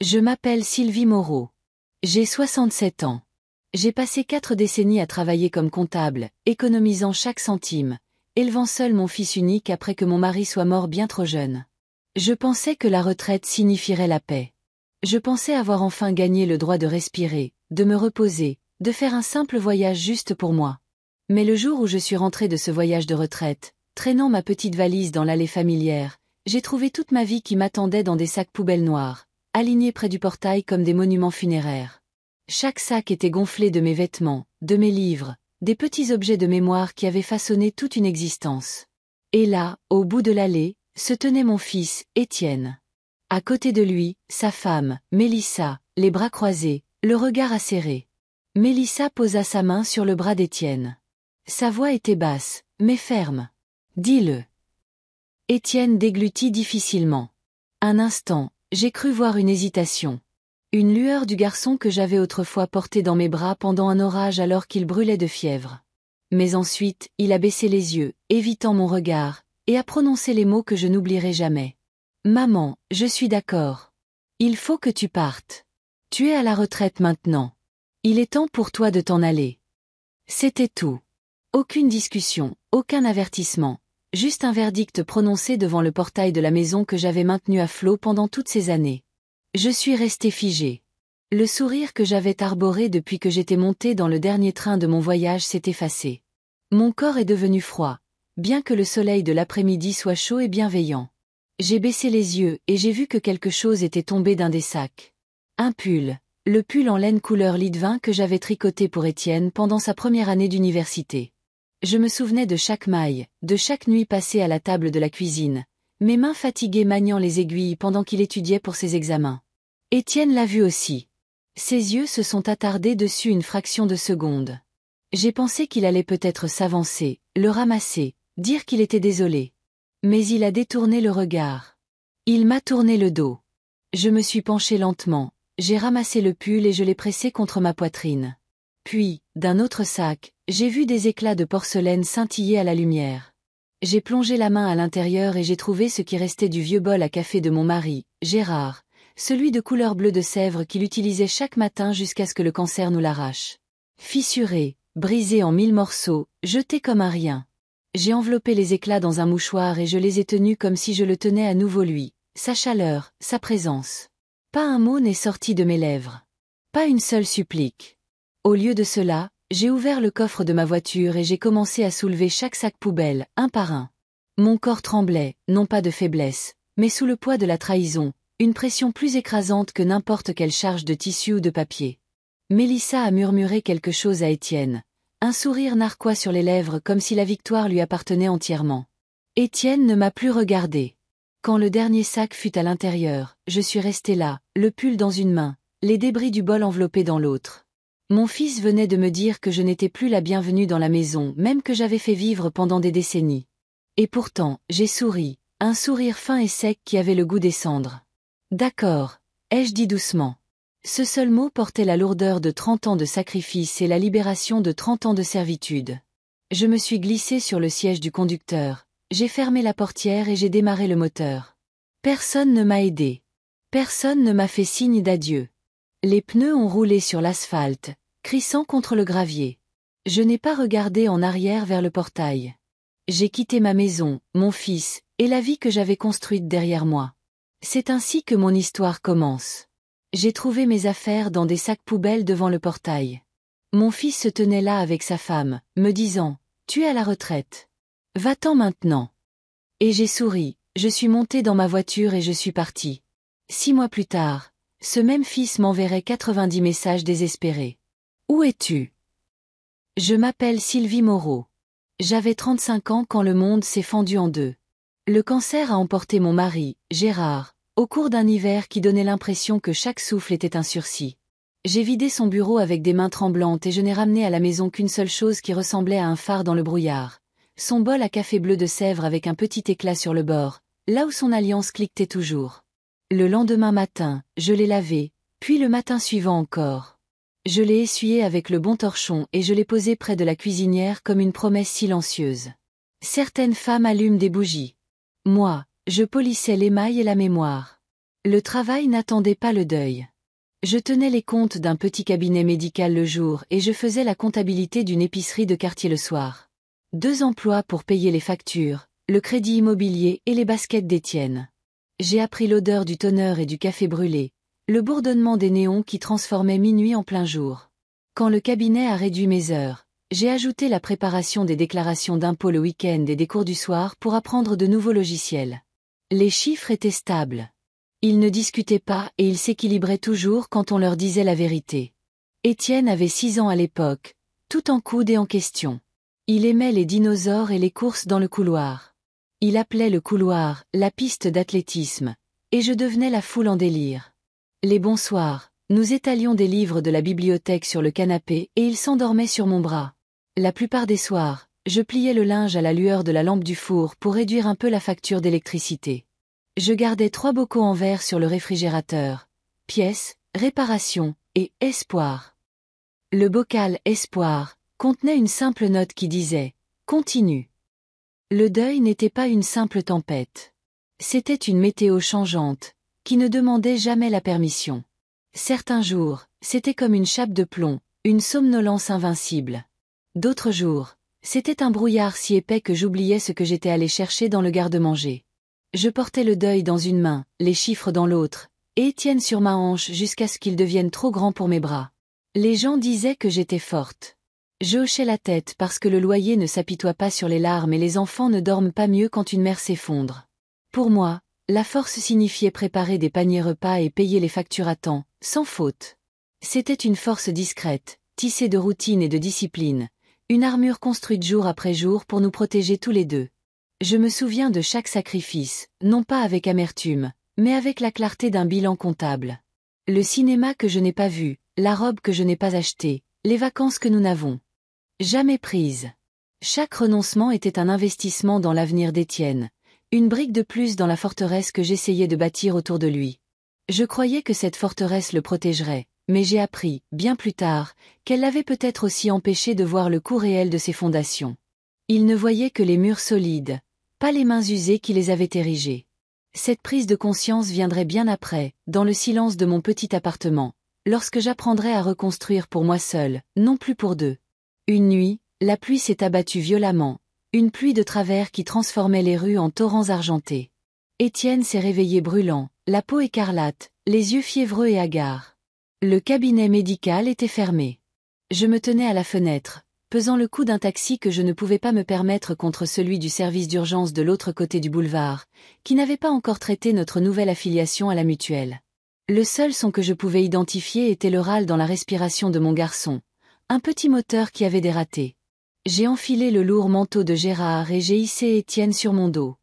Je m'appelle Sylvie Moreau. J'ai 67 ans. J'ai passé 4 décennies à travailler comme comptable, économisant chaque centime, élevant seul mon fils unique après que mon mari soit mort bien trop jeune. Je pensais que la retraite signifierait la paix. Je pensais avoir enfin gagné le droit de respirer, de me reposer, de faire un simple voyage juste pour moi. Mais le jour où je suis rentrée de ce voyage de retraite, traînant ma petite valise dans l'allée familière, j'ai trouvé toute ma vie qui m'attendait dans des sacs poubelles noirs, alignés près du portail comme des monuments funéraires. Chaque sac était gonflé de mes vêtements, de mes livres, des petits objets de mémoire qui avaient façonné toute une existence. Et là, au bout de l'allée, se tenait mon fils, Étienne. À côté de lui, sa femme, Mélissa, les bras croisés, le regard acéré. Mélissa posa sa main sur le bras d'Étienne. Sa voix était basse, mais ferme. « Dis-le. » Étienne déglutit difficilement. Un instant, j'ai cru voir une hésitation. Une lueur du garçon que j'avais autrefois porté dans mes bras pendant un orage alors qu'il brûlait de fièvre. Mais ensuite, il a baissé les yeux, évitant mon regard, et a prononcé les mots que je n'oublierai jamais. « Maman, je suis d'accord. Il faut que tu partes. Tu es à la retraite maintenant. Il est temps pour toi de t'en aller. » C'était tout. Aucune discussion, aucun avertissement, juste un verdict prononcé devant le portail de la maison que j'avais maintenu à flot pendant toutes ces années. Je suis restée figée. Le sourire que j'avais arboré depuis que j'étais montée dans le dernier train de mon voyage s'est effacé. Mon corps est devenu froid, bien que le soleil de l'après-midi soit chaud et bienveillant. J'ai baissé les yeux et j'ai vu que quelque chose était tombé d'un des sacs. Un pull, le pull en laine couleur lit de vin que j'avais tricoté pour Étienne pendant sa première année d'université. Je me souvenais de chaque maille, de chaque nuit passée à la table de la cuisine, mes mains fatiguées maniant les aiguilles pendant qu'il étudiait pour ses examens. Étienne l'a vu aussi. Ses yeux se sont attardés dessus une fraction de seconde. J'ai pensé qu'il allait peut-être s'avancer, le ramasser, dire qu'il était désolé. Mais il a détourné le regard. Il m'a tourné le dos. Je me suis penchée lentement, j'ai ramassé le pull et je l'ai pressé contre ma poitrine. Puis, d'un autre sac, j'ai vu des éclats de porcelaine scintiller à la lumière. J'ai plongé la main à l'intérieur et j'ai trouvé ce qui restait du vieux bol à café de mon mari, Gérard, celui de couleur bleu de Sèvres qu'il utilisait chaque matin jusqu'à ce que le cancer nous l'arrache. Fissuré, brisé en 1000 morceaux, jeté comme un rien. J'ai enveloppé les éclats dans un mouchoir et je les ai tenus comme si je le tenais à nouveau lui, sa chaleur, sa présence. Pas un mot n'est sorti de mes lèvres. Pas une seule supplique. Au lieu de cela, j'ai ouvert le coffre de ma voiture et j'ai commencé à soulever chaque sac poubelle, un par un. Mon corps tremblait, non pas de faiblesse, mais sous le poids de la trahison, une pression plus écrasante que n'importe quelle charge de tissu ou de papier. Mélissa a murmuré quelque chose à Étienne, un sourire narquois sur les lèvres comme si la victoire lui appartenait entièrement. Étienne ne m'a plus regardé. Quand le dernier sac fut à l'intérieur, je suis restée là, le pull dans une main, les débris du bol enveloppés dans l'autre. Mon fils venait de me dire que je n'étais plus la bienvenue dans la maison, même que j'avais fait vivre pendant des décennies. Et pourtant, j'ai souri, un sourire fin et sec qui avait le goût des cendres. D'accord, ai-je dit doucement. Ce seul mot portait la lourdeur de 30 ans de sacrifice et la libération de 30 ans de servitude. Je me suis glissée sur le siège du conducteur, j'ai fermé la portière et j'ai démarré le moteur. Personne ne m'a aidé. Personne ne m'a fait signe d'adieu. Les pneus ont roulé sur l'asphalte, crissant contre le gravier. Je n'ai pas regardé en arrière vers le portail. J'ai quitté ma maison, mon fils, et la vie que j'avais construite derrière moi. C'est ainsi que mon histoire commence. J'ai trouvé mes affaires dans des sacs poubelles devant le portail. Mon fils se tenait là avec sa femme, me disant « Tu es à la retraite. Va-t'en maintenant. » Et j'ai souri, je suis montée dans ma voiture et je suis partie. 6 mois plus tard, ce même fils m'enverrait 90 messages désespérés. « Où es-tu ? » Je m'appelle Sylvie Moreau. J'avais 35 ans quand le monde s'est fendu en deux. Le cancer a emporté mon mari, Gérard, au cours d'un hiver qui donnait l'impression que chaque souffle était un sursis. J'ai vidé son bureau avec des mains tremblantes et je n'ai ramené à la maison qu'une seule chose qui ressemblait à un phare dans le brouillard. Son bol à café bleu de Sèvres avec un petit éclat sur le bord, là où son alliance cliquetait toujours. Le lendemain matin, je l'ai lavé, puis le matin suivant encore. Je l'ai essuyé avec le bon torchon et je l'ai posé près de la cuisinière comme une promesse silencieuse. Certaines femmes allument des bougies. Moi, je polissais l'émail et la mémoire. Le travail n'attendait pas le deuil. Je tenais les comptes d'un petit cabinet médical le jour et je faisais la comptabilité d'une épicerie de quartier le soir. 2 emplois pour payer les factures, le crédit immobilier et les baskets d'Étienne. J'ai appris l'odeur du toner et du café brûlé, le bourdonnement des néons qui transformaient minuit en plein jour. Quand le cabinet a réduit mes heures, j'ai ajouté la préparation des déclarations d'impôts le week-end et des cours du soir pour apprendre de nouveaux logiciels. Les chiffres étaient stables. Ils ne discutaient pas et ils s'équilibraient toujours quand on leur disait la vérité. Étienne avait 6 ans à l'époque, tout en coude et en question. Il aimait les dinosaures et les courses dans le couloir. Il appelait le couloir la piste d'athlétisme, et je devenais la foule en délire. Les bonsoirs, nous étalions des livres de la bibliothèque sur le canapé et il s'endormait sur mon bras. La plupart des soirs, je pliais le linge à la lueur de la lampe du four pour réduire un peu la facture d'électricité. Je gardais 3 bocaux en verre sur le réfrigérateur. Pièces, réparation et espoir. Le bocal espoir contenait une simple note qui disait « Continue ». Le deuil n'était pas une simple tempête. C'était une météo changeante, qui ne demandait jamais la permission. Certains jours, c'était comme une chape de plomb, une somnolence invincible. D'autres jours, c'était un brouillard si épais que j'oubliais ce que j'étais allé chercher dans le garde-manger. Je portais le deuil dans une main, les chiffres dans l'autre, et Étienne sur ma hanche jusqu'à ce qu'il devienne trop grand pour mes bras. Les gens disaient que j'étais forte. Je hochais la tête parce que le loyer ne s'apitoie pas sur les larmes et les enfants ne dorment pas mieux quand une mère s'effondre. Pour moi, la force signifiait préparer des paniers repas et payer les factures à temps, sans faute. C'était une force discrète, tissée de routine et de discipline, une armure construite jour après jour pour nous protéger tous les deux. Je me souviens de chaque sacrifice, non pas avec amertume, mais avec la clarté d'un bilan comptable. Le cinéma que je n'ai pas vu, la robe que je n'ai pas achetée, les vacances que nous n'avons jamais prises. Chaque renoncement était un investissement dans l'avenir d'Étienne, une brique de plus dans la forteresse que j'essayais de bâtir autour de lui. Je croyais que cette forteresse le protégerait, mais j'ai appris, bien plus tard, qu'elle l'avait peut-être aussi empêché de voir le coût réel de ses fondations. Il ne voyait que les murs solides, pas les mains usées qui les avaient érigés. Cette prise de conscience viendrait bien après, dans le silence de mon petit appartement, lorsque j'apprendrais à reconstruire pour moi seul, non plus pour deux. Une nuit, la pluie s'est abattue violemment, une pluie de travers qui transformait les rues en torrents argentés. Étienne s'est réveillé brûlant, la peau écarlate, les yeux fiévreux et hagards. Le cabinet médical était fermé. Je me tenais à la fenêtre, pesant le coût d'un taxi que je ne pouvais pas me permettre contre celui du service d'urgence de l'autre côté du boulevard, qui n'avait pas encore traité notre nouvelle affiliation à la mutuelle. Le seul son que je pouvais identifier était le râle dans la respiration de mon garçon, un petit moteur qui avait dératé. J'ai enfilé le lourd manteau de Gérard et j'ai hissé Étienne sur mon dos.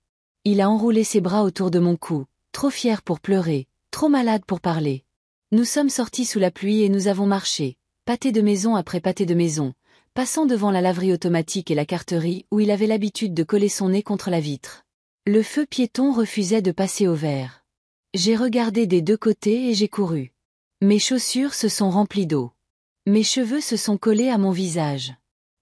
Il a enroulé ses bras autour de mon cou, trop fier pour pleurer, trop malade pour parler. Nous sommes sortis sous la pluie et nous avons marché, pâté de maison après pâté de maison, passant devant la laverie automatique et la carterie où il avait l'habitude de coller son nez contre la vitre. Le feu piéton refusait de passer au vert. J'ai regardé des 2 côtés et j'ai couru. Mes chaussures se sont remplies d'eau. Mes cheveux se sont collés à mon visage.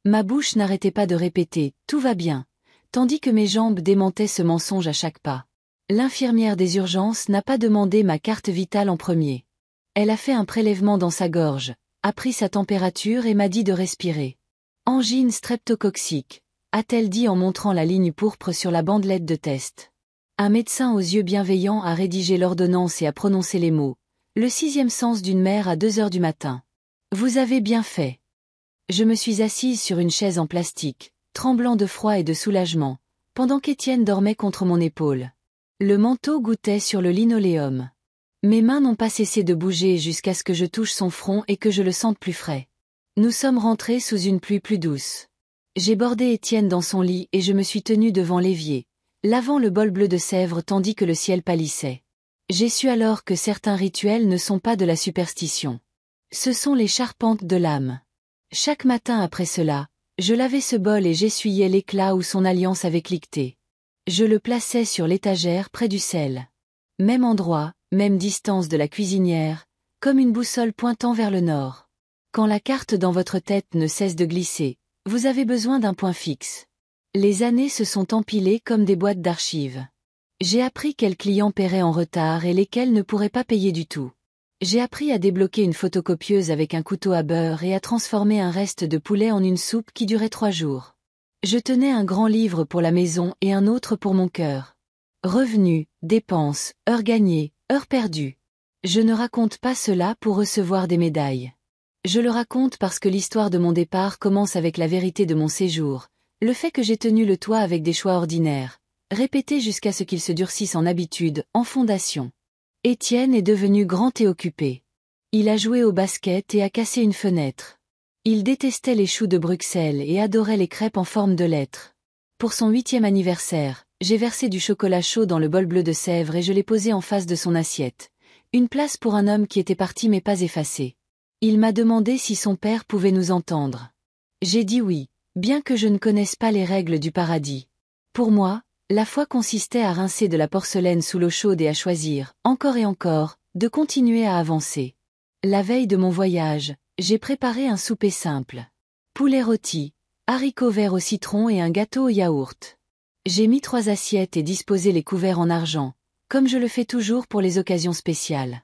Ma bouche n'arrêtait pas de répéter « tout va bien », tandis que mes jambes démentaient ce mensonge à chaque pas. L'infirmière des urgences n'a pas demandé ma carte vitale en premier. Elle a fait un prélèvement dans sa gorge, a pris sa température et m'a dit de respirer. Angine streptococcique, a-t-elle dit en montrant la ligne pourpre sur la bandelette de test. Un médecin aux yeux bienveillants a rédigé l'ordonnance et a prononcé les mots. Le 6e sens d'une mère à 2 heures du matin. Vous avez bien fait. Je me suis assise sur une chaise en plastique, tremblant de froid et de soulagement, pendant qu'Étienne dormait contre mon épaule. Le manteau goûtait sur le linoléum. Mes mains n'ont pas cessé de bouger jusqu'à ce que je touche son front et que je le sente plus frais. Nous sommes rentrés sous une pluie plus douce. J'ai bordé Étienne dans son lit et je me suis tenue devant l'évier, lavant le bol bleu de Sèvres tandis que le ciel pâlissait. J'ai su alors que certains rituels ne sont pas de la superstition. Ce sont les charpentes de l'âme. Chaque matin après cela, je lavais ce bol et j'essuyais l'éclat où son alliance avait cliqueté. Je le plaçais sur l'étagère près du sel. Même endroit, même distance de la cuisinière, comme une boussole pointant vers le nord. Quand la carte dans votre tête ne cesse de glisser, vous avez besoin d'un point fixe. Les années se sont empilées comme des boîtes d'archives. J'ai appris quels clients paieraient en retard et lesquels ne pourraient pas payer du tout. J'ai appris à débloquer une photocopieuse avec un couteau à beurre et à transformer un reste de poulet en une soupe qui durait 3 jours. Je tenais un grand livre pour la maison et un autre pour mon cœur. Revenus, dépenses, heures gagnées, heures perdues. Je ne raconte pas cela pour recevoir des médailles. Je le raconte parce que l'histoire de mon départ commence avec la vérité de mon séjour, le fait que j'ai tenu le toit avec des choix ordinaires, répétés jusqu'à ce qu'ils se durcissent en habitude, en fondation. Étienne est devenu grand et occupé. Il a joué au basket et a cassé une fenêtre. Il détestait les choux de Bruxelles et adorait les crêpes en forme de lettres. Pour son 8e anniversaire, j'ai versé du chocolat chaud dans le bol bleu de Sèvres et je l'ai posé en face de son assiette. Une place pour un homme qui était parti mais pas effacé. Il m'a demandé si son père pouvait nous entendre. J'ai dit oui, bien que je ne connaisse pas les règles du paradis. Pour moi, la foi consistait à rincer de la porcelaine sous l'eau chaude et à choisir, encore et encore, de continuer à avancer. La veille de mon voyage, j'ai préparé un souper simple. Poulet rôti, haricots verts au citron et un gâteau au yaourt. J'ai mis 3 assiettes et disposé les couverts en argent, comme je le fais toujours pour les occasions spéciales.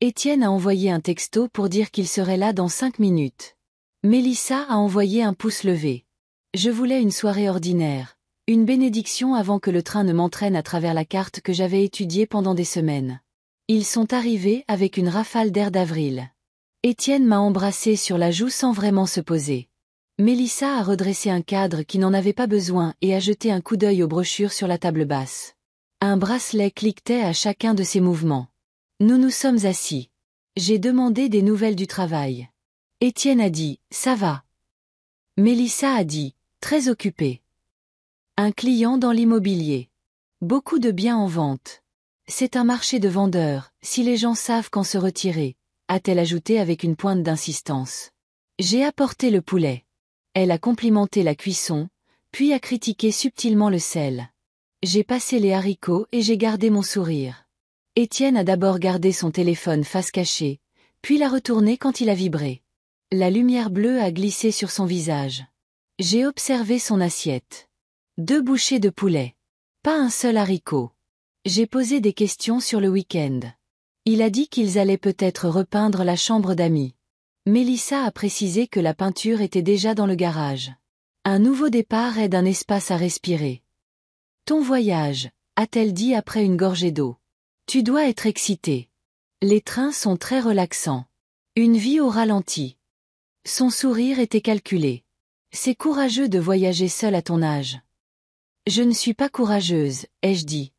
Étienne a envoyé un texto pour dire qu'il serait là dans 5 minutes. Mélissa a envoyé un pouce levé. Je voulais une soirée ordinaire. Une bénédiction avant que le train ne m'entraîne à travers la carte que j'avais étudiée pendant des semaines. Ils sont arrivés avec une rafale d'air d'avril. Étienne m'a embrassé sur la joue sans vraiment se poser. Mélissa a redressé un cadre qui n'en avait pas besoin et a jeté un coup d'œil aux brochures sur la table basse. Un bracelet cliquetait à chacun de ses mouvements. Nous nous sommes assis. J'ai demandé des nouvelles du travail. Étienne a dit « ça va ». Mélissa a dit « très occupé ». Un client dans l'immobilier. Beaucoup de biens en vente. C'est un marché de vendeurs, si les gens savent quand se retirer, a-t-elle ajouté avec une pointe d'insistance. J'ai apporté le poulet. Elle a complimenté la cuisson, puis a critiqué subtilement le sel. J'ai passé les haricots et j'ai gardé mon sourire. Étienne a d'abord gardé son téléphone face cachée, puis l'a retourné quand il a vibré. La lumière bleue a glissé sur son visage. J'ai observé son assiette. 2 bouchées de poulet. Pas un seul haricot. J'ai posé des questions sur le week-end. Il a dit qu'ils allaient peut-être repeindre la chambre d'amis. Mélissa a précisé que la peinture était déjà dans le garage. Un nouveau départ aide un espace à respirer. Ton voyage, a-t-elle dit après une gorgée d'eau. Tu dois être excité. Les trains sont très relaxants. Une vie au ralenti. Son sourire était calculé. C'est courageux de voyager seul à ton âge. Je ne suis pas courageuse, ai-je dit.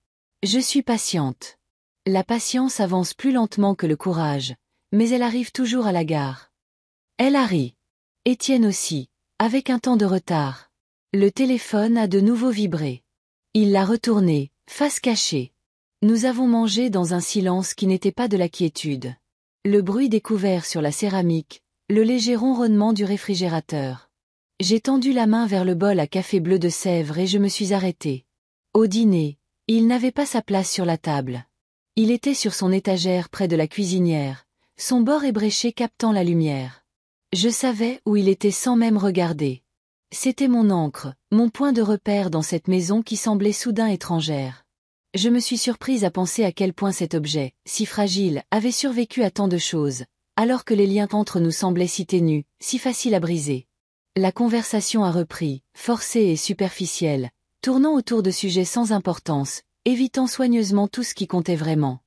Je suis patiente. La patience avance plus lentement que le courage, mais elle arrive toujours à la gare. Elle a ri. Étienne aussi, avec un temps de retard. Le téléphone a de nouveau vibré. Il l'a retourné, face cachée. Nous avons mangé dans un silence qui n'était pas de la quiétude. Le bruit des couverts sur la céramique, le léger ronronnement du réfrigérateur. J'ai tendu la main vers le bol à café bleu de Sèvres et je me suis arrêtée. Au dîner, il n'avait pas sa place sur la table. Il était sur son étagère près de la cuisinière, son bord ébréché captant la lumière. Je savais où il était sans même regarder. C'était mon ancre, mon point de repère dans cette maison qui semblait soudain étrangère. Je me suis surprise à penser à quel point cet objet, si fragile, avait survécu à tant de choses, alors que les liens entre nous semblaient si ténus, si faciles à briser. La conversation a repris, forcée et superficielle, tournant autour de sujets sans importance, évitant soigneusement tout ce qui comptait vraiment.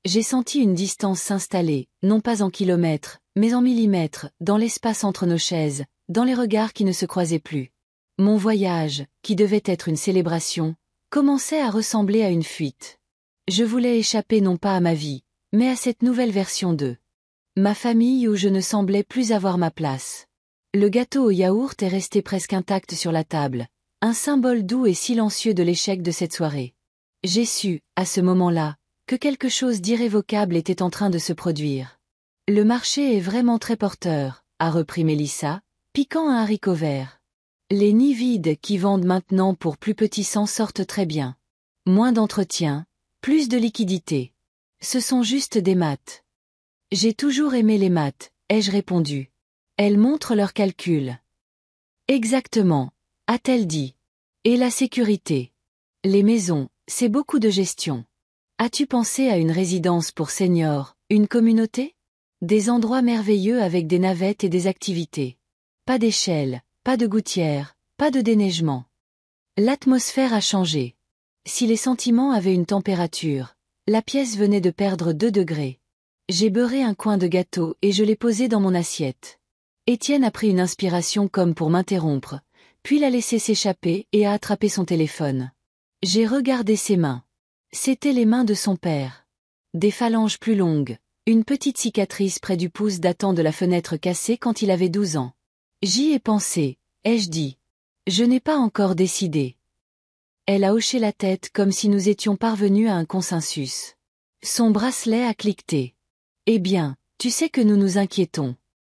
J'ai senti une distance s'installer, non pas en kilomètres, mais en millimètres, dans l'espace entre nos chaises, dans les regards qui ne se croisaient plus. Mon voyage, qui devait être une célébration, commençait à ressembler à une fuite. Je voulais échapper non pas à ma vie, mais à cette nouvelle version d'eux. Ma famille où je ne semblais plus avoir ma place. Le gâteau au yaourt est resté presque intact sur la table, un symbole doux et silencieux de l'échec de cette soirée. J'ai su, à ce moment-là, que quelque chose d'irrévocable était en train de se produire. Le marché est vraiment très porteur, a repris Mélissa, piquant un haricot vert. Les nids vides qui vendent maintenant pour plus petits s'en sortent très bien. Moins d'entretien, plus de liquidité. Ce sont juste des maths. J'ai toujours aimé les maths, ai-je répondu. Elles montrent leurs calculs. Exactement, a-t-elle dit. Et la sécurité. Les maisons, C'est beaucoup de gestion. As-tu pensé à une résidence pour seniors, une communauté? Des endroits merveilleux avec des navettes et des activités. Pas d'échelle, pas de gouttière, pas de déneigement. L'atmosphère a changé. Si les sentiments avaient une température, la pièce venait de perdre 2 degrés. J'ai beurré un coin de gâteau et je l'ai posé dans mon assiette. Étienne a pris une inspiration comme pour m'interrompre, puis l'a laissé s'échapper et a attrapé son téléphone. J'ai regardé ses mains. C'étaient les mains de son père. Des phalanges plus longues, une petite cicatrice près du pouce datant de la fenêtre cassée quand il avait 12 ans. J'y ai pensé, ai-je dit. Je n'ai pas encore décidé. Elle a hoché la tête comme si nous étions parvenus à un consensus. Son bracelet a cliqueté. Eh bien, tu sais que nous nous inquiétons.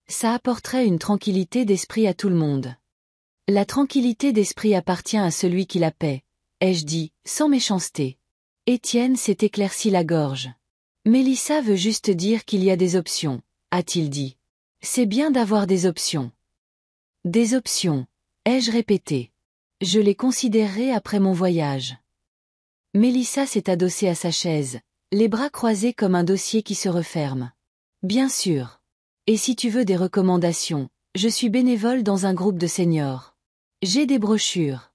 Ça apporterait une tranquillité d'esprit à tout le monde. La tranquillité d'esprit appartient à celui qui la paie, ai-je dit, sans méchanceté. Étienne s'est éclairci la gorge. Mélissa veut juste dire qu'il y a des options, a-t-il dit. C'est bien d'avoir des options. Des options, ai-je répété. Je les considérerai après mon voyage. Mélissa s'est adossée à sa chaise, les bras croisés comme un dossier qui se referme. Bien sûr. Et si tu veux des recommandations, je suis bénévole dans un groupe de seniors. J'ai des brochures.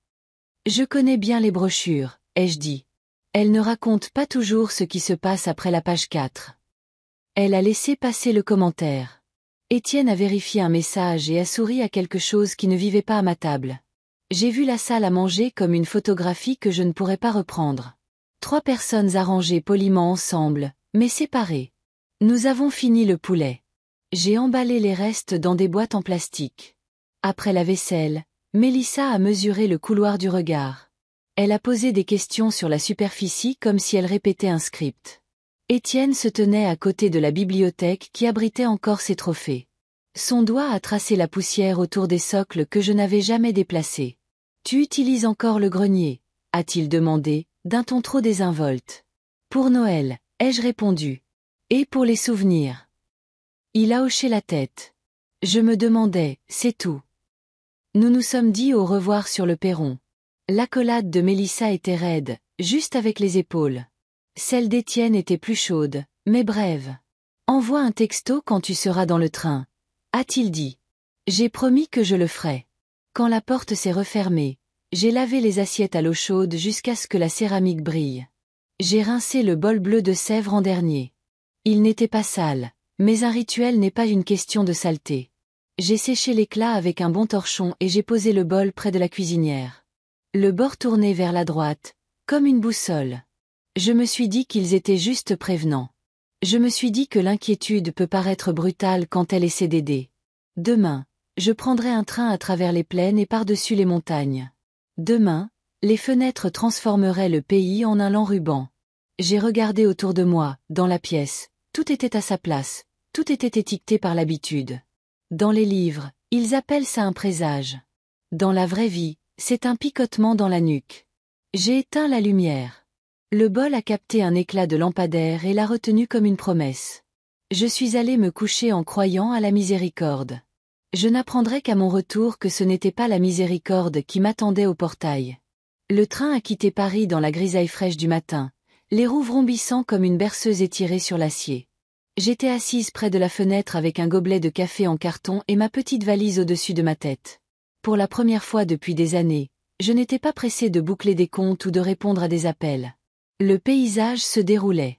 Je connais bien les brochures, ai-je dit. Elles ne racontent pas toujours ce qui se passe après la page 4. Elle a laissé passer le commentaire. Étienne a vérifié un message et a souri à quelque chose qui ne vivait pas à ma table. J'ai vu la salle à manger comme une photographie que je ne pourrais pas reprendre. 3 personnes arrangées poliment ensemble, mais séparées. Nous avons fini le poulet. J'ai emballé les restes dans des boîtes en plastique. Après la vaisselle, Mélissa a mesuré le couloir du regard. Elle a posé des questions sur la superficie comme si elle répétait un script. Étienne se tenait à côté de la bibliothèque qui abritait encore ses trophées. Son doigt a tracé la poussière autour des socles que je n'avais jamais déplacés. « Tu utilises encore le grenier ?» a-t-il demandé, d'un ton trop désinvolte. « Pour Noël » ai-je répondu. « Et pour les souvenirs ?» Il a hoché la tête. Je me demandais, c'est tout. Nous nous sommes dit au revoir sur le perron. L'accolade de Mélissa était raide, juste avec les épaules. Celle d'Étienne était plus chaude, mais brève. Envoie un texto quand tu seras dans le train, a-t-il dit. J'ai promis que je le ferais. Quand la porte s'est refermée, j'ai lavé les assiettes à l'eau chaude jusqu'à ce que la céramique brille. J'ai rincé le bol bleu de Sèvres en dernier. Il n'était pas sale, mais un rituel n'est pas une question de saleté. J'ai séché l'éclat avec un bon torchon et j'ai posé le bol près de la cuisinière. Le bord tourné vers la droite, comme une boussole. Je me suis dit qu'ils étaient juste prévenants. Je me suis dit que l'inquiétude peut paraître brutale quand elle essaie d'aider. Demain, je prendrai un train à travers les plaines et par-dessus les montagnes. Demain, les fenêtres transformeraient le pays en un lent ruban. J'ai regardé autour de moi, dans la pièce, tout était à sa place, tout était étiqueté par l'habitude. Dans les livres, ils appellent ça un présage. Dans la vraie vie, c'est un picotement dans la nuque. J'ai éteint la lumière. Le bol a capté un éclat de lampadaire et l'a retenu comme une promesse. Je suis allé me coucher en croyant à la miséricorde. Je n'apprendrai qu'à mon retour que ce n'était pas la miséricorde qui m'attendait au portail. Le train a quitté Paris dans la grisaille fraîche du matin, les roues vrombissant comme une berceuse étirée sur l'acier. J'étais assise près de la fenêtre avec un gobelet de café en carton et ma petite valise au-dessus de ma tête. Pour la première fois depuis des années, je n'étais pas pressée de boucler des comptes ou de répondre à des appels. Le paysage se déroulait.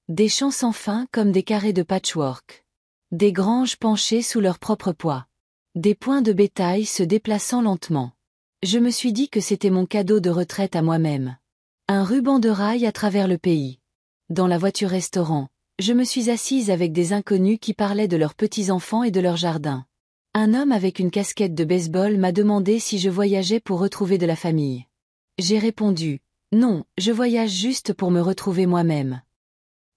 Des champs sans fin comme des carrés de patchwork. Des granges penchées sous leur propre poids. Des points de bétail se déplaçant lentement. Je me suis dit que c'était mon cadeau de retraite à moi-même. Un ruban de rail à travers le pays. Dans la voiture-restaurant, je me suis assise avec des inconnus qui parlaient de leurs petits-enfants et de leur jardin. Un homme avec une casquette de baseball m'a demandé si je voyageais pour retrouver de la famille. J'ai répondu, non, je voyage juste pour me retrouver moi-même.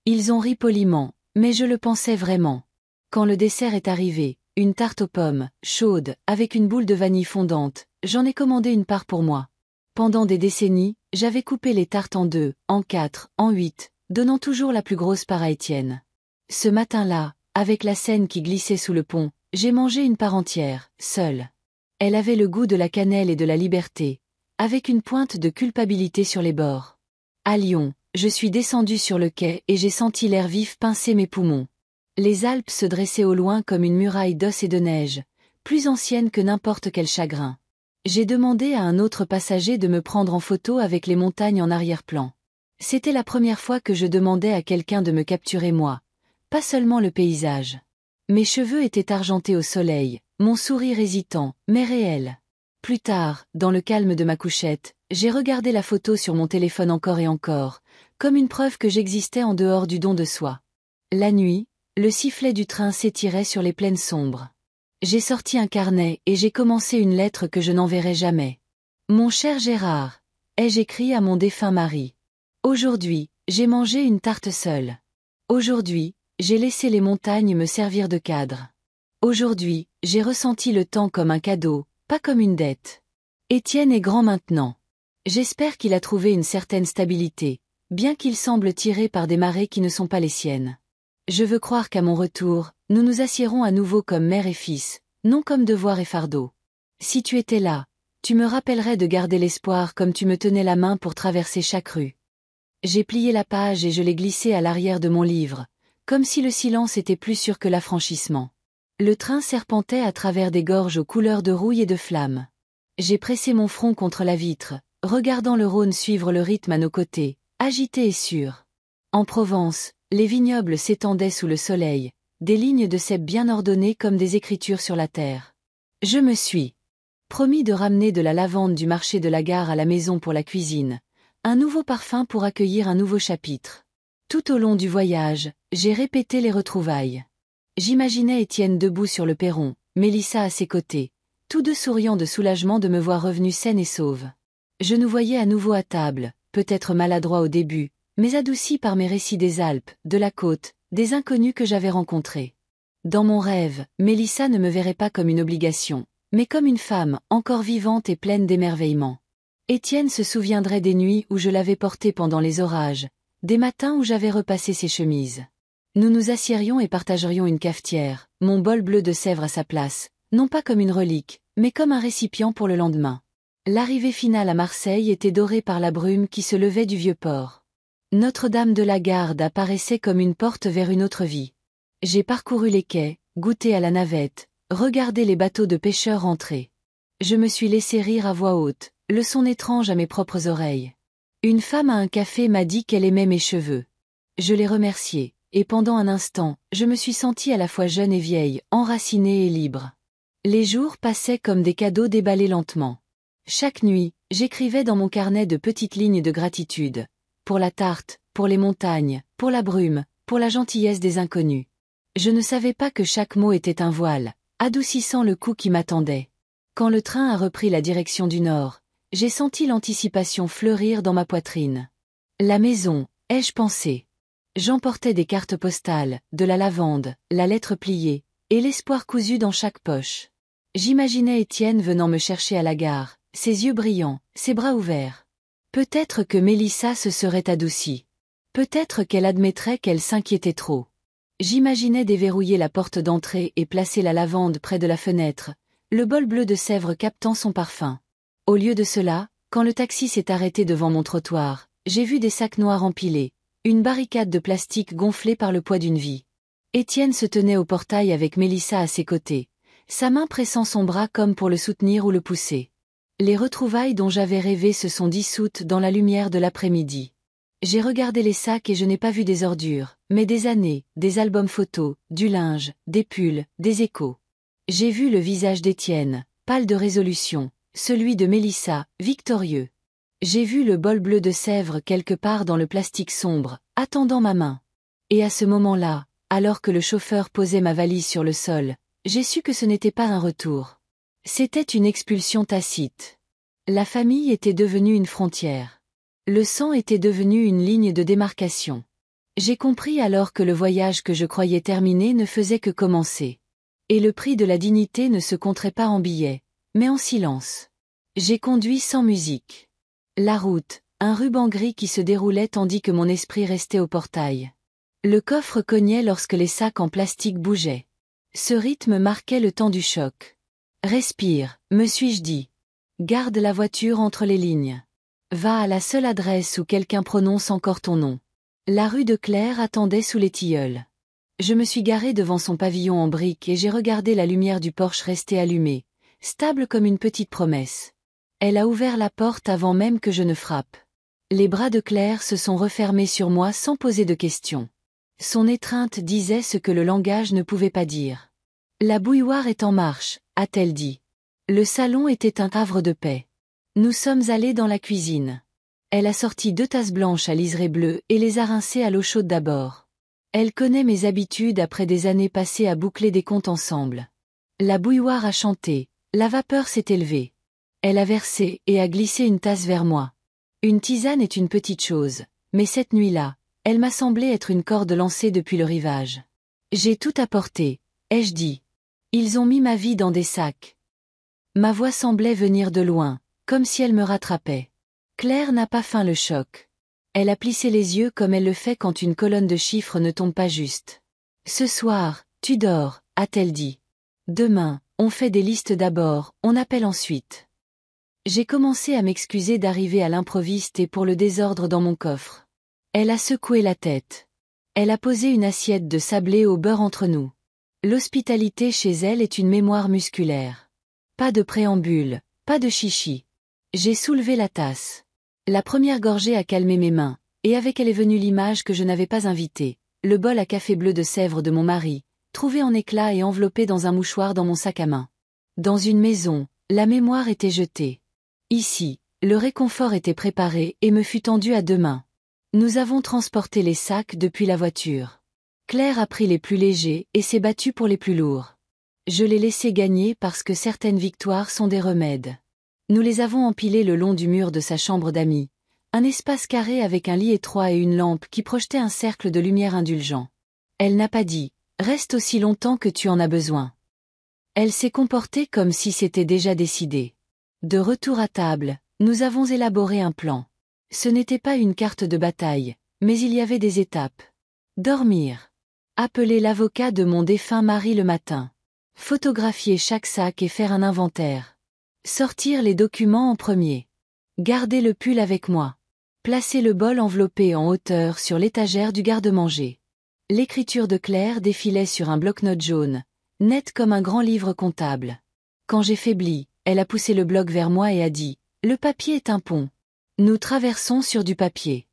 Ils ont ri poliment, mais je le pensais vraiment. Quand le dessert est arrivé, une tarte aux pommes, chaude, avec une boule de vanille fondante, j'en ai commandé une part pour moi. Pendant des décennies, j'avais coupé les tartes en 2, en 4, en 8, donnant toujours la plus grosse part à Étienne. Ce matin-là, avec la Seine qui glissait sous le pont, j'ai mangé une part entière, seule. Elle avait le goût de la cannelle et de la liberté, avec une pointe de culpabilité sur les bords. À Lyon, je suis descendu sur le quai et j'ai senti l'air vif pincer mes poumons. Les Alpes se dressaient au loin comme une muraille d'os et de neige, plus ancienne que n'importe quel chagrin. J'ai demandé à un autre passager de me prendre en photo avec les montagnes en arrière-plan. C'était la première fois que je demandais à quelqu'un de me capturer moi, pas seulement le paysage. Mes cheveux étaient argentés au soleil, mon sourire hésitant, mais réel. Plus tard, dans le calme de ma couchette, j'ai regardé la photo sur mon téléphone encore et encore, comme une preuve que j'existais en dehors du don de soi. La nuit, le sifflet du train s'étirait sur les plaines sombres. J'ai sorti un carnet et j'ai commencé une lettre que je n'enverrai jamais. Mon cher Gérard, ai-je écrit à mon défunt mari. Aujourd'hui, j'ai mangé une tarte seule. Aujourd'hui, j'ai laissé les montagnes me servir de cadre. Aujourd'hui, j'ai ressenti le temps comme un cadeau, pas comme une dette. Étienne est grand maintenant. J'espère qu'il a trouvé une certaine stabilité, bien qu'il semble tiré par des marées qui ne sont pas les siennes. Je veux croire qu'à mon retour, nous nous assiérons à nouveau comme mère et fils, non comme devoir et fardeau. Si tu étais là, tu me rappellerais de garder l'espoir comme tu me tenais la main pour traverser chaque rue. J'ai plié la page et je l'ai glissée à l'arrière de mon livre, comme si le silence était plus sûr que l'affranchissement. Le train serpentait à travers des gorges aux couleurs de rouille et de flamme. J'ai pressé mon front contre la vitre, regardant le Rhône suivre le rythme à nos côtés, agité et sûr. En Provence, les vignobles s'étendaient sous le soleil, des lignes de cèpes bien ordonnées comme des écritures sur la terre. Je me suis promis de ramener de la lavande du marché de la gare à la maison pour la cuisine, un nouveau parfum pour accueillir un nouveau chapitre. Tout au long du voyage, j'ai répété les retrouvailles. J'imaginais Étienne debout sur le perron, Mélissa à ses côtés, tous deux souriant de soulagement de me voir revenue saine et sauve. Je nous voyais à nouveau à table, peut-être maladroit au début, mais adouci par mes récits des Alpes, de la côte, des inconnus que j'avais rencontrés. Dans mon rêve, Mélissa ne me verrait pas comme une obligation, mais comme une femme, encore vivante et pleine d'émerveillement. Étienne se souviendrait des nuits où je l'avais porté pendant les orages, des matins où j'avais repassé ses chemises. Nous nous assiérions et partagerions une cafetière, mon bol bleu de Sèvres à sa place, non pas comme une relique, mais comme un récipient pour le lendemain. L'arrivée finale à Marseille était dorée par la brume qui se levait du vieux port. Notre-Dame de la Garde apparaissait comme une porte vers une autre vie. J'ai parcouru les quais, goûté à la navette, regardé les bateaux de pêcheurs rentrer. Je me suis laissé rire à voix haute, le son étrange à mes propres oreilles. Une femme à un café m'a dit qu'elle aimait mes cheveux. Je l'ai remerciée. Et pendant un instant, je me suis sentie à la fois jeune et vieille, enracinée et libre. Les jours passaient comme des cadeaux déballés lentement. Chaque nuit, j'écrivais dans mon carnet de petites lignes de gratitude. Pour la tarte, pour les montagnes, pour la brume, pour la gentillesse des inconnus. Je ne savais pas que chaque mot était un voile, adoucissant le coup qui m'attendait. Quand le train a repris la direction du nord, j'ai senti l'anticipation fleurir dans ma poitrine. La maison, ai-je pensé. J'emportais des cartes postales, de la lavande, la lettre pliée, et l'espoir cousu dans chaque poche. J'imaginais Étienne venant me chercher à la gare, ses yeux brillants, ses bras ouverts. Peut-être que Mélissa se serait adoucie. Peut-être qu'elle admettrait qu'elle s'inquiétait trop. J'imaginais déverrouiller la porte d'entrée et placer la lavande près de la fenêtre, le bol bleu de Sèvres captant son parfum. Au lieu de cela, quand le taxi s'est arrêté devant mon trottoir, j'ai vu des sacs noirs empilés. Une barricade de plastique gonflée par le poids d'une vie. Étienne se tenait au portail avec Mélissa à ses côtés, sa main pressant son bras comme pour le soutenir ou le pousser. Les retrouvailles dont j'avais rêvé se sont dissoutes dans la lumière de l'après-midi. J'ai regardé les sacs et je n'ai pas vu des ordures, mais des années, des albums photos, du linge, des pulls, des échos. J'ai vu le visage d'Étienne, pâle de résolution, celui de Mélissa, victorieux. J'ai vu le bol bleu de Sèvres quelque part dans le plastique sombre, attendant ma main. Et à ce moment-là, alors que le chauffeur posait ma valise sur le sol, j'ai su que ce n'était pas un retour. C'était une expulsion tacite. La famille était devenue une frontière. Le sang était devenu une ligne de démarcation. J'ai compris alors que le voyage que je croyais terminé ne faisait que commencer. Et le prix de la dignité ne se compterait pas en billets, mais en silence. J'ai conduit sans musique. La route, un ruban gris qui se déroulait tandis que mon esprit restait au portail. Le coffre cognait lorsque les sacs en plastique bougeaient. Ce rythme marquait le temps du choc. Respire, me suis-je dit. Garde la voiture entre les lignes. Va à la seule adresse où quelqu'un prononce encore ton nom. La rue de Claire attendait sous les tilleuls. Je me suis garée devant son pavillon en briques et j'ai regardé la lumière du porche rester allumée, stable comme une petite promesse. Elle a ouvert la porte avant même que je ne frappe. Les bras de Claire se sont refermés sur moi sans poser de questions. Son étreinte disait ce que le langage ne pouvait pas dire. La bouilloire est en marche, a-t-elle dit. Le salon était un havre de paix. Nous sommes allés dans la cuisine. Elle a sorti 2 tasses blanches à liseré bleu et les a rincées à l'eau chaude d'abord. Elle connaît mes habitudes après des années passées à boucler des comptes ensemble. La bouilloire a chanté, la vapeur s'est élevée. Elle a versé et a glissé une tasse vers moi. Une tisane est une petite chose, mais cette nuit-là, elle m'a semblé être une corde lancée depuis le rivage. J'ai tout apporté, ai-je dit. Ils ont mis ma vie dans des sacs. Ma voix semblait venir de loin, comme si elle me rattrapait. Claire n'a pas feint le choc. Elle a plissé les yeux comme elle le fait quand une colonne de chiffres ne tombe pas juste. Ce soir, tu dors, a-t-elle dit. Demain, on fait des listes d'abord, on appelle ensuite. J'ai commencé à m'excuser d'arriver à l'improviste et pour le désordre dans mon coffre. Elle a secoué la tête. Elle a posé une assiette de sablé au beurre entre nous. L'hospitalité chez elle est une mémoire musculaire. Pas de préambule, pas de chichi. J'ai soulevé la tasse. La première gorgée a calmé mes mains, et avec elle est venue l'image que je n'avais pas invitée, le bol à café bleu de Sèvres de mon mari, trouvé en éclats et enveloppé dans un mouchoir dans mon sac à main. Dans une maison, la mémoire était jetée. Ici, le réconfort était préparé et me fut tendu à 2 mains. Nous avons transporté les sacs depuis la voiture. Claire a pris les plus légers et s'est battue pour les plus lourds. Je l'ai laissé gagner parce que certaines victoires sont des remèdes. Nous les avons empilés le long du mur de sa chambre d'amis, un espace carré avec un lit étroit et une lampe qui projetait un cercle de lumière indulgent. Elle n'a pas dit « Reste aussi longtemps que tu en as besoin ». Elle s'est comportée comme si c'était déjà décidé. De retour à table, nous avons élaboré un plan. Ce n'était pas une carte de bataille, mais il y avait des étapes. Dormir. Appeler l'avocat de mon défunt mari le matin. Photographier chaque sac et faire un inventaire. Sortir les documents en premier. Garder le pull avec moi. Placer le bol enveloppé en hauteur sur l'étagère du garde-manger. L'écriture de Claire défilait sur un bloc-notes jaune, net comme un grand livre comptable. Quand j'ai faibli, elle a poussé le bloc vers moi et a dit « Le papier est un pont. Nous traversons sur du papier. »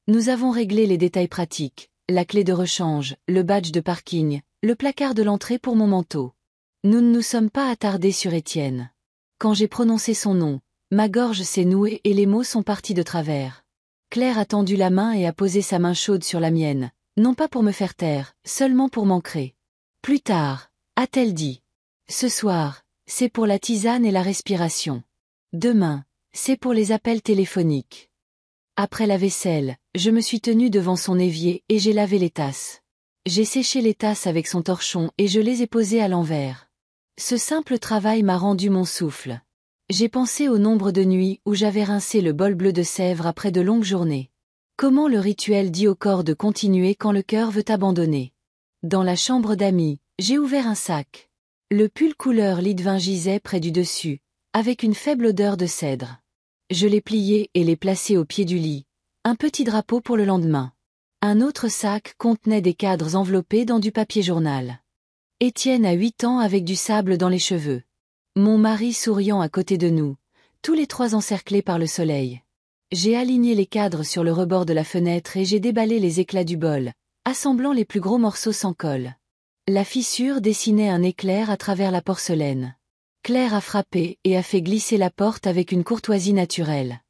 Nous avons réglé les détails pratiques, la clé de rechange, le badge de parking, le placard de l'entrée pour mon manteau. Nous ne nous sommes pas attardés sur Étienne. Quand j'ai prononcé son nom, ma gorge s'est nouée et les mots sont partis de travers. Claire a tendu la main et a posé sa main chaude sur la mienne, non pas pour me faire taire, seulement pour m'ancrer. Plus tard, a-t-elle dit. Ce soir, c'est pour la tisane et la respiration. Demain, c'est pour les appels téléphoniques. Après la vaisselle, je me suis tenue devant son évier et j'ai lavé les tasses. J'ai séché les tasses avec son torchon et je les ai posées à l'envers. Ce simple travail m'a rendu mon souffle. J'ai pensé au nombre de nuits où j'avais rincé le bol bleu de Sèvres après de longues journées. Comment le rituel dit au corps de continuer quand le cœur veut abandonner. Dans la chambre d'amis, j'ai ouvert un sac. Le pull couleur lit de vin gisait près du dessus, avec une faible odeur de cèdre. Je l'ai plié et l'ai placé au pied du lit, un petit drapeau pour le lendemain. Un autre sac contenait des cadres enveloppés dans du papier journal. Étienne a 8 ans avec du sable dans les cheveux. Mon mari souriant à côté de nous, tous les 3 encerclés par le soleil. J'ai aligné les cadres sur le rebord de la fenêtre et j'ai déballé les éclats du bol, assemblant les plus gros morceaux sans colle. La fissure dessinait un éclair à travers la porcelaine. Claire a frappé et a fait glisser la porte avec une courtoisie naturelle.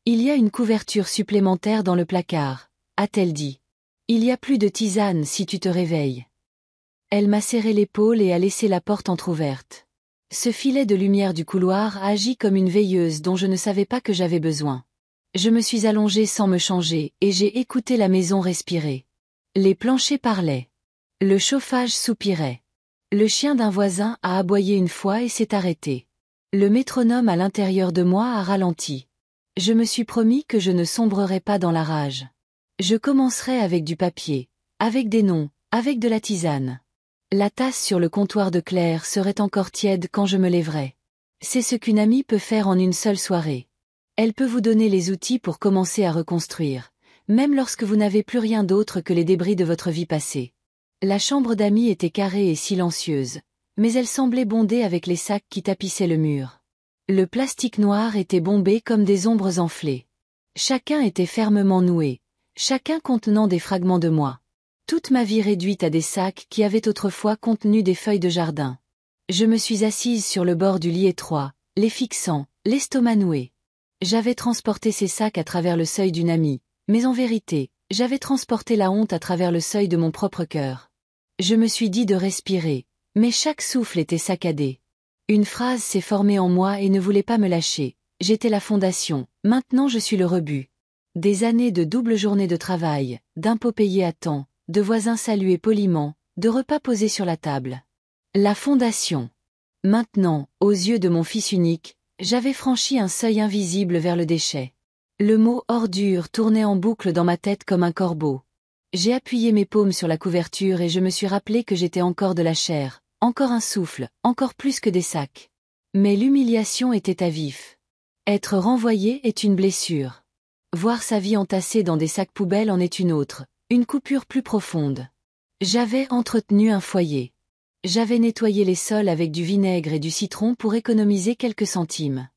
Il y a une couverture supplémentaire dans le placard, a-t-elle dit. Il y a plus de tisane si tu te réveilles. Elle m'a serré l'épaule et a laissé la porte entr'ouverte. Ce filet de lumière du couloir a agi comme une veilleuse dont je ne savais pas que j'avais besoin. Je me suis allongée sans me changer et j'ai écouté la maison respirer. Les planchers parlaient. Le chauffage soupirait. Le chien d'un voisin a aboyé une fois et s'est arrêté. Le métronome à l'intérieur de moi a ralenti. Je me suis promis que je ne sombrerais pas dans la rage. Je commencerai avec du papier, avec des noms, avec de la tisane. La tasse sur le comptoir de Claire serait encore tiède quand je me lèverais. C'est ce qu'une amie peut faire en une seule soirée. Elle peut vous donner les outils pour commencer à reconstruire, même lorsque vous n'avez plus rien d'autre que les débris de votre vie passée. La chambre d'amis était carrée et silencieuse, mais elle semblait bondée avec les sacs qui tapissaient le mur. Le plastique noir était bombé comme des ombres enflées. Chacun était fermement noué, chacun contenant des fragments de moi. Toute ma vie réduite à des sacs qui avaient autrefois contenu des feuilles de jardin. Je me suis assise sur le bord du lit étroit, les fixant, l'estomac noué. J'avais transporté ces sacs à travers le seuil d'une amie, mais en vérité, j'avais transporté la honte à travers le seuil de mon propre cœur. Je me suis dit de respirer, mais chaque souffle était saccadé. Une phrase s'est formée en moi et ne voulait pas me lâcher. J'étais la fondation, maintenant je suis le rebut. Des années de double journée de travail, d'impôts payés à temps, de voisins salués poliment, de repas posés sur la table. La fondation. Maintenant, aux yeux de mon fils unique, j'avais franchi un seuil invisible vers le déchet. Le mot ordure tournait en boucle dans ma tête comme un corbeau. J'ai appuyé mes paumes sur la couverture et je me suis rappelé que j'étais encore de la chair, encore un souffle, encore plus que des sacs. Mais l'humiliation était à vif. Être renvoyé est une blessure. Voir sa vie entassée dans des sacs poubelles en est une autre, une coupure plus profonde. J'avais entretenu un foyer. J'avais nettoyé les sols avec du vinaigre et du citron pour économiser quelques centimes.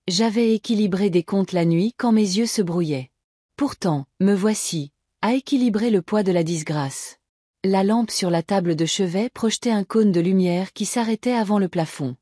J'avais équilibré des comptes la nuit quand mes yeux se brouillaient. Pourtant, me voici, à équilibrer le poids de la disgrâce. La lampe sur la table de chevet projetait un cône de lumière qui s'arrêtait avant le plafond.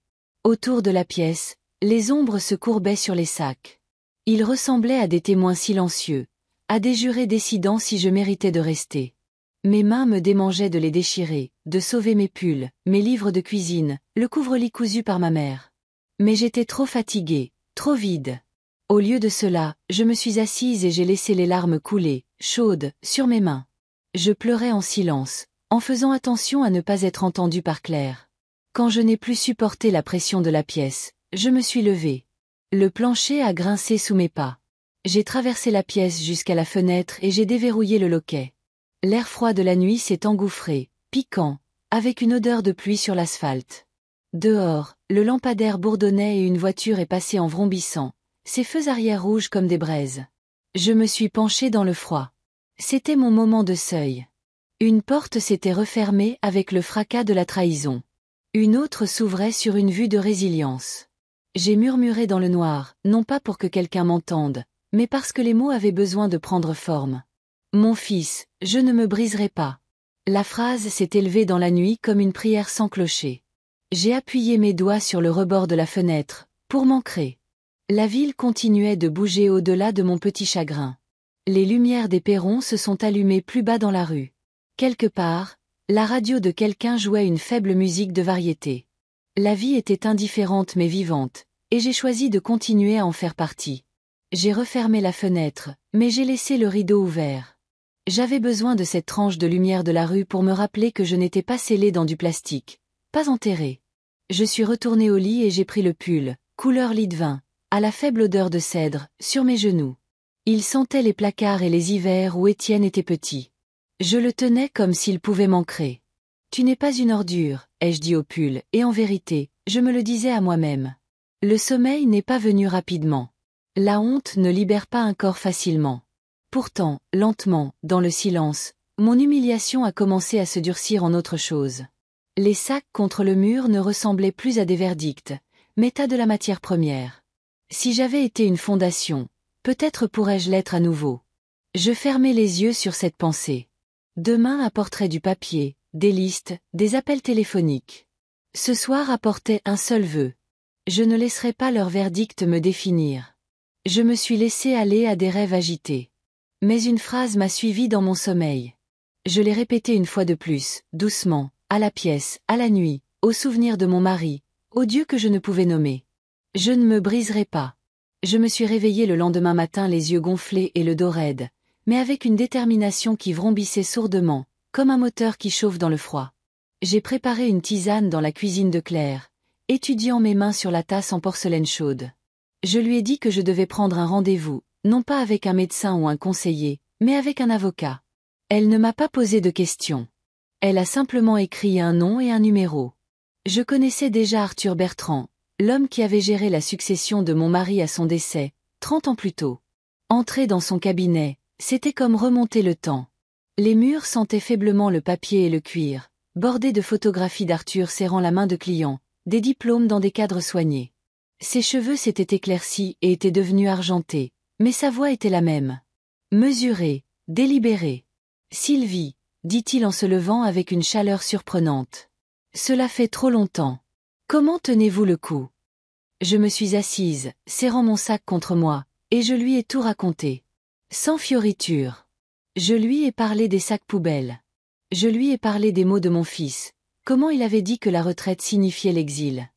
Autour de la pièce, les ombres se courbaient sur les sacs. Ils ressemblaient à des témoins silencieux, à des jurés décidant si je méritais de rester. Mes mains me démangeaient de les déchirer, de sauver mes pulls, mes livres de cuisine, le couvre-lit cousu par ma mère. Mais j'étais trop fatiguée, trop vide. Au lieu de cela, je me suis assise et j'ai laissé les larmes couler, chaudes, sur mes mains. Je pleurais en silence, en faisant attention à ne pas être entendue par Claire. Quand je n'ai plus supporté la pression de la pièce, je me suis levée. Le plancher a grincé sous mes pas. J'ai traversé la pièce jusqu'à la fenêtre et j'ai déverrouillé le loquet. L'air froid de la nuit s'est engouffré, piquant, avec une odeur de pluie sur l'asphalte. Dehors, le lampadaire bourdonnait et une voiture est passée en vrombissant, ses feux arrière rouges comme des braises. Je me suis penchée dans le froid. C'était mon moment de seuil. Une porte s'était refermée avec le fracas de la trahison. Une autre s'ouvrait sur une vue de résilience. J'ai murmuré dans le noir, non pas pour que quelqu'un m'entende, mais parce que les mots avaient besoin de prendre forme. Mon fils, je ne me briserai pas. La phrase s'est élevée dans la nuit comme une prière sans clocher. J'ai appuyé mes doigts sur le rebord de la fenêtre, pour m'ancrer. La ville continuait de bouger au-delà de mon petit chagrin. Les lumières des perrons se sont allumées plus bas dans la rue. Quelque part, la radio de quelqu'un jouait une faible musique de variété. La vie était indifférente mais vivante, et j'ai choisi de continuer à en faire partie. J'ai refermé la fenêtre, mais j'ai laissé le rideau ouvert. J'avais besoin de cette tranche de lumière de la rue pour me rappeler que je n'étais pas scellée dans du plastique, pas enterrée. Je suis retournée au lit et j'ai pris le pull, couleur lit de vin, à la faible odeur de cèdre, sur mes genoux. Il sentait les placards et les hivers où Étienne était petit. Je le tenais comme s'il pouvait m'ancrer. Tu n'es pas une ordure, ai-je dit au pull, et en vérité, je me le disais à moi-même. Le sommeil n'est pas venu rapidement. La honte ne libère pas un corps facilement. Pourtant, lentement, dans le silence, mon humiliation a commencé à se durcir en autre chose. Les sacs contre le mur ne ressemblaient plus à des verdicts, mais à de la matière première. Si j'avais été une fondation, peut-être pourrais-je l'être à nouveau. Je fermais les yeux sur cette pensée. Demain apporterait du papier, des listes, des appels téléphoniques. Ce soir apportait un seul vœu. Je ne laisserai pas leur verdict me définir. Je me suis laissé aller à des rêves agités. Mais une phrase m'a suivi dans mon sommeil. Je l'ai répétée une fois de plus, doucement, à la pièce, à la nuit, au souvenir de mon mari, au Dieu que je ne pouvais nommer. Je ne me briserai pas. Je me suis réveillée le lendemain matin les yeux gonflés et le dos raide, mais avec une détermination qui vrombissait sourdement, comme un moteur qui chauffe dans le froid. J'ai préparé une tisane dans la cuisine de Claire, étudiant mes mains sur la tasse en porcelaine chaude. Je lui ai dit que je devais prendre un rendez-vous, non pas avec un médecin ou un conseiller, mais avec un avocat. Elle ne m'a pas posé de questions. Elle a simplement écrit un nom et un numéro. Je connaissais déjà Arthur Bertrand, l'homme qui avait géré la succession de mon mari à son décès, 30 ans plus tôt. Entrer dans son cabinet, c'était comme remonter le temps. Les murs sentaient faiblement le papier et le cuir, bordés de photographies d'Arthur serrant la main de clients, des diplômes dans des cadres soignés. Ses cheveux s'étaient éclaircis et étaient devenus argentés, mais sa voix était la même. Mesurée, délibérée. « Sylvie », dit-il en se levant avec une chaleur surprenante. « Cela fait trop longtemps. Comment tenez-vous le coup ?» Je me suis assise, serrant mon sac contre moi, et je lui ai tout raconté. Sans fioriture. Je lui ai parlé des sacs poubelles. Je lui ai parlé des mots de mon fils, comment il avait dit que la retraite signifiait l'exil.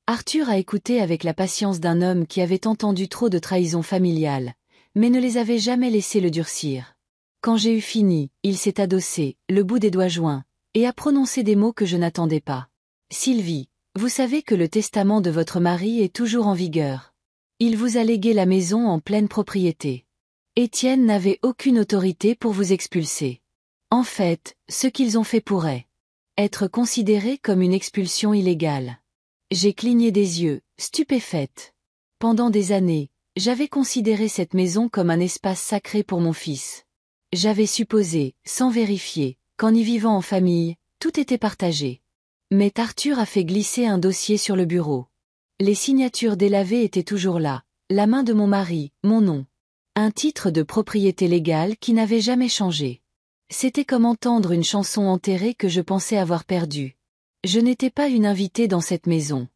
Arthur a écouté avec la patience d'un homme qui avait entendu trop de trahisons familiales, mais ne les avait jamais laissé le durcir. Quand j'ai eu fini, il s'est adossé, le bout des doigts joints, et a prononcé des mots que je n'attendais pas. « Sylvie, vous savez que le testament de votre mari est toujours en vigueur. Il vous a légué la maison en pleine propriété. Étienne n'avait aucune autorité pour vous expulser. En fait, ce qu'ils ont fait pourrait être considéré comme une expulsion illégale. » J'ai cligné des yeux, stupéfaite. Pendant des années, j'avais considéré cette maison comme un espace sacré pour mon fils. J'avais supposé, sans vérifier, qu'en y vivant en famille, tout était partagé. Mais Arthur a fait glisser un dossier sur le bureau. Les signatures délavées étaient toujours là, la main de mon mari, mon nom. Un titre de propriété légale qui n'avait jamais changé. C'était comme entendre une chanson enterrée que je pensais avoir perdue. Je n'étais pas une invitée dans cette maison.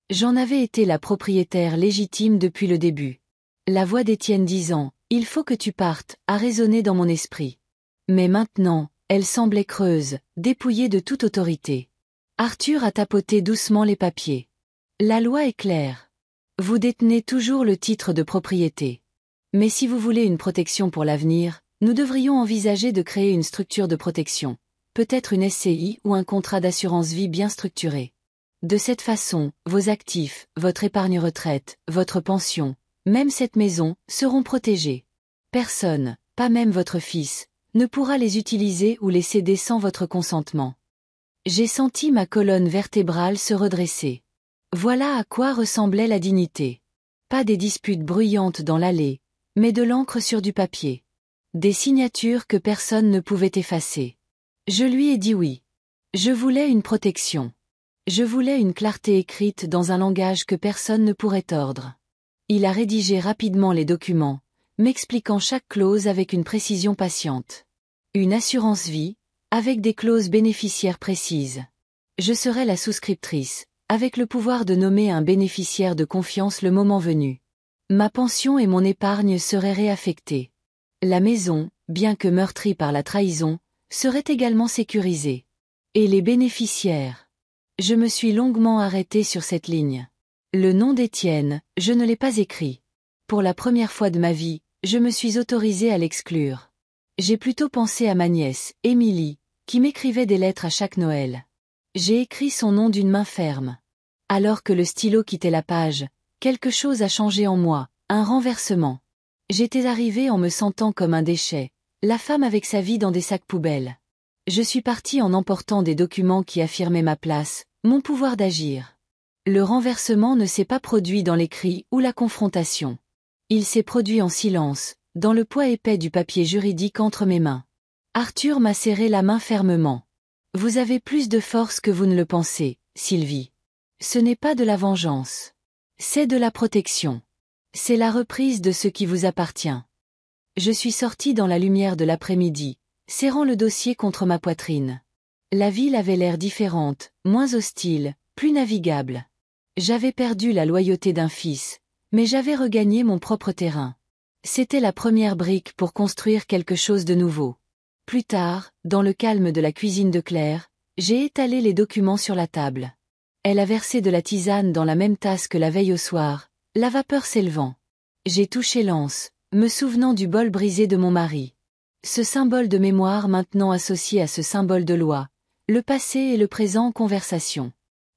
J'en avais été la propriétaire légitime depuis le début. La voix d'Étienne disant « Il faut que tu partes » a résonné dans mon esprit. Mais maintenant, elle semblait creuse, dépouillée de toute autorité. Arthur a tapoté doucement les papiers. La loi est claire. Vous détenez toujours le titre de propriété. Mais si vous voulez une protection pour l'avenir, nous devrions envisager de créer une structure de protection. Peut-être une SCI ou un contrat d'assurance vie bien structuré. De cette façon, vos actifs, votre épargne retraite, votre pension, même cette maison, seront protégés. Personne, pas même votre fils, ne pourra les utiliser ou les céder sans votre consentement. J'ai senti ma colonne vertébrale se redresser. Voilà à quoi ressemblait la dignité. Pas des disputes bruyantes dans l'allée, mais de l'encre sur du papier. Des signatures que personne ne pouvait effacer. Je lui ai dit oui. Je voulais une protection. Je voulais une clarté écrite dans un langage que personne ne pourrait tordre. Il a rédigé rapidement les documents, m'expliquant chaque clause avec une précision patiente. Une assurance vie, avec des clauses bénéficiaires précises. Je serai la souscriptrice, avec le pouvoir de nommer un bénéficiaire de confiance le moment venu. Ma pension et mon épargne seraient réaffectées. La maison, bien que meurtrie par la trahison, serait également sécurisée. Et les bénéficiaires. Je me suis longuement arrêtée sur cette ligne. Le nom d'Étienne, je ne l'ai pas écrit. Pour la première fois de ma vie, je me suis autorisée à l'exclure. J'ai plutôt pensé à ma nièce, Émilie, qui m'écrivait des lettres à chaque Noël. J'ai écrit son nom d'une main ferme. Alors que le stylo quittait la page, quelque chose a changé en moi, un renversement. J'étais arrivée en me sentant comme un déchet, la femme avec sa vie dans des sacs poubelles. Je suis partie en emportant des documents qui affirmaient ma place, mon pouvoir d'agir. Le renversement ne s'est pas produit dans les cris ou la confrontation. Il s'est produit en silence, dans le poids épais du papier juridique entre mes mains. Arthur m'a serré la main fermement. « Vous avez plus de force que vous ne le pensez, Sylvie. Ce n'est pas de la vengeance. C'est de la protection. C'est la reprise de ce qui vous appartient. » Je suis sortie dans la lumière de l'après-midi, serrant le dossier contre ma poitrine. La ville avait l'air différente, moins hostile, plus navigable. J'avais perdu la loyauté d'un fils, mais j'avais regagné mon propre terrain. C'était la première brique pour construire quelque chose de nouveau. Plus tard, dans le calme de la cuisine de Claire, j'ai étalé les documents sur la table. Elle a versé de la tisane dans la même tasse que la veille au soir, la vapeur s'élevant. J'ai touché l'anse, me souvenant du bol brisé de mon mari. Ce symbole de mémoire maintenant associé à ce symbole de loi, le passé et le présent en conversation.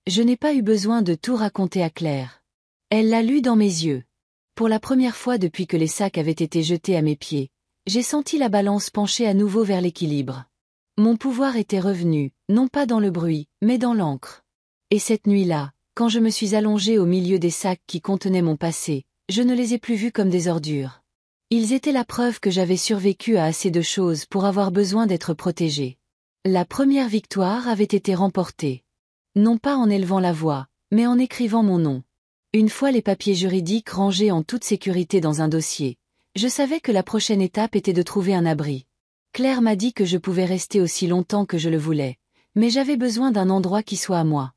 Je n'ai pas eu besoin de tout raconter à Claire. Elle l'a lu dans mes yeux. Pour la première fois depuis que les sacs avaient été jetés à mes pieds, j'ai senti la balance pencher à nouveau vers l'équilibre. Mon pouvoir était revenu, non pas dans le bruit, mais dans l'encre. Et cette nuit-là, quand je me suis allongée au milieu des sacs qui contenaient mon passé, je ne les ai plus vus comme des ordures. Ils étaient la preuve que j'avais survécu à assez de choses pour avoir besoin d'être protégée. La première victoire avait été remportée. Non pas en élevant la voix, mais en écrivant mon nom. Une fois les papiers juridiques rangés en toute sécurité dans un dossier, je savais que la prochaine étape était de trouver un abri. Claire m'a dit que je pouvais rester aussi longtemps que je le voulais, mais j'avais besoin d'un endroit qui soit à moi.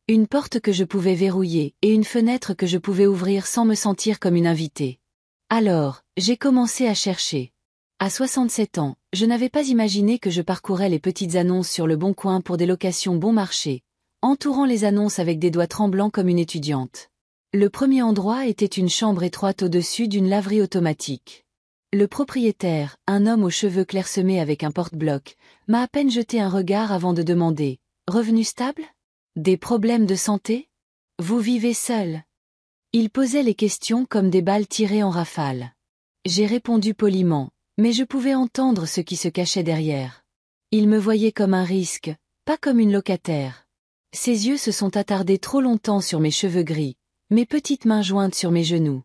Une porte que je pouvais verrouiller et une fenêtre que je pouvais ouvrir sans me sentir comme une invitée. Alors, j'ai commencé à chercher. À 67 ans, je n'avais pas imaginé que je parcourais les petites annonces sur le Bon Coin pour des locations bon marché, entourant les annonces avec des doigts tremblants comme une étudiante. Le premier endroit était une chambre étroite au-dessus d'une laverie automatique. Le propriétaire, un homme aux cheveux clairsemés avec un porte-bloc, m'a à peine jeté un regard avant de demander « Revenu stable ? Des problèmes de santé ? Vous vivez seul ?» Il posait les questions comme des balles tirées en rafale. J'ai répondu poliment, mais je pouvais entendre ce qui se cachait derrière. Il me voyait comme un risque, pas comme une locataire. Ses yeux se sont attardés trop longtemps sur mes cheveux gris, mes petites mains jointes sur mes genoux.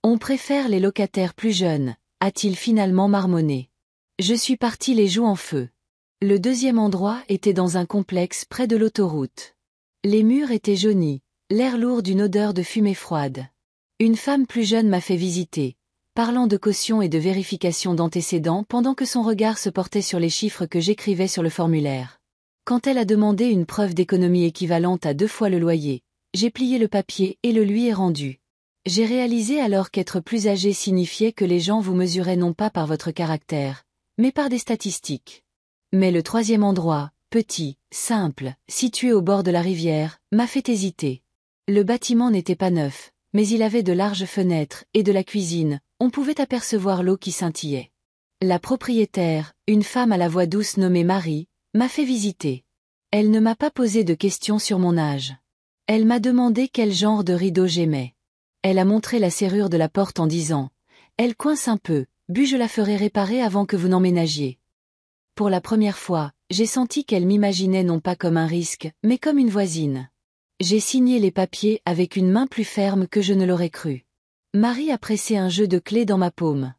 On préfère les locataires plus jeunes, a-t-il finalement marmonné. Je suis parti les joues en feu. Le deuxième endroit était dans un complexe près de l'autoroute. Les murs étaient jaunis, l'air lourd d'une odeur de fumée froide. Une femme plus jeune m'a fait visiter, parlant de caution et de vérification d'antécédents pendant que son regard se portait sur les chiffres que j'écrivais sur le formulaire. Quand elle a demandé une preuve d'économie équivalente à 2 fois le loyer, j'ai plié le papier et le lui ai rendu. J'ai réalisé alors qu'être plus âgé signifiait que les gens vous mesuraient non pas par votre caractère, mais par des statistiques. Mais le troisième endroit, petit, simple, situé au bord de la rivière, m'a fait hésiter. Le bâtiment n'était pas neuf, mais il avait de larges fenêtres et de la cuisine, on pouvait apercevoir l'eau qui scintillait. La propriétaire, une femme à la voix douce nommée Marie, m'a fait visiter. Elle ne m'a pas posé de questions sur mon âge. Elle m'a demandé quel genre de rideau j'aimais. Elle a montré la serrure de la porte en disant « Elle coince un peu, je la ferai réparer avant que vous n'emménagiez ». Pour la première fois, j'ai senti qu'elle m'imaginait non pas comme un risque, mais comme une voisine. J'ai signé les papiers avec une main plus ferme que je ne l'aurais cru. Marie a pressé un jeu de clés dans ma paume.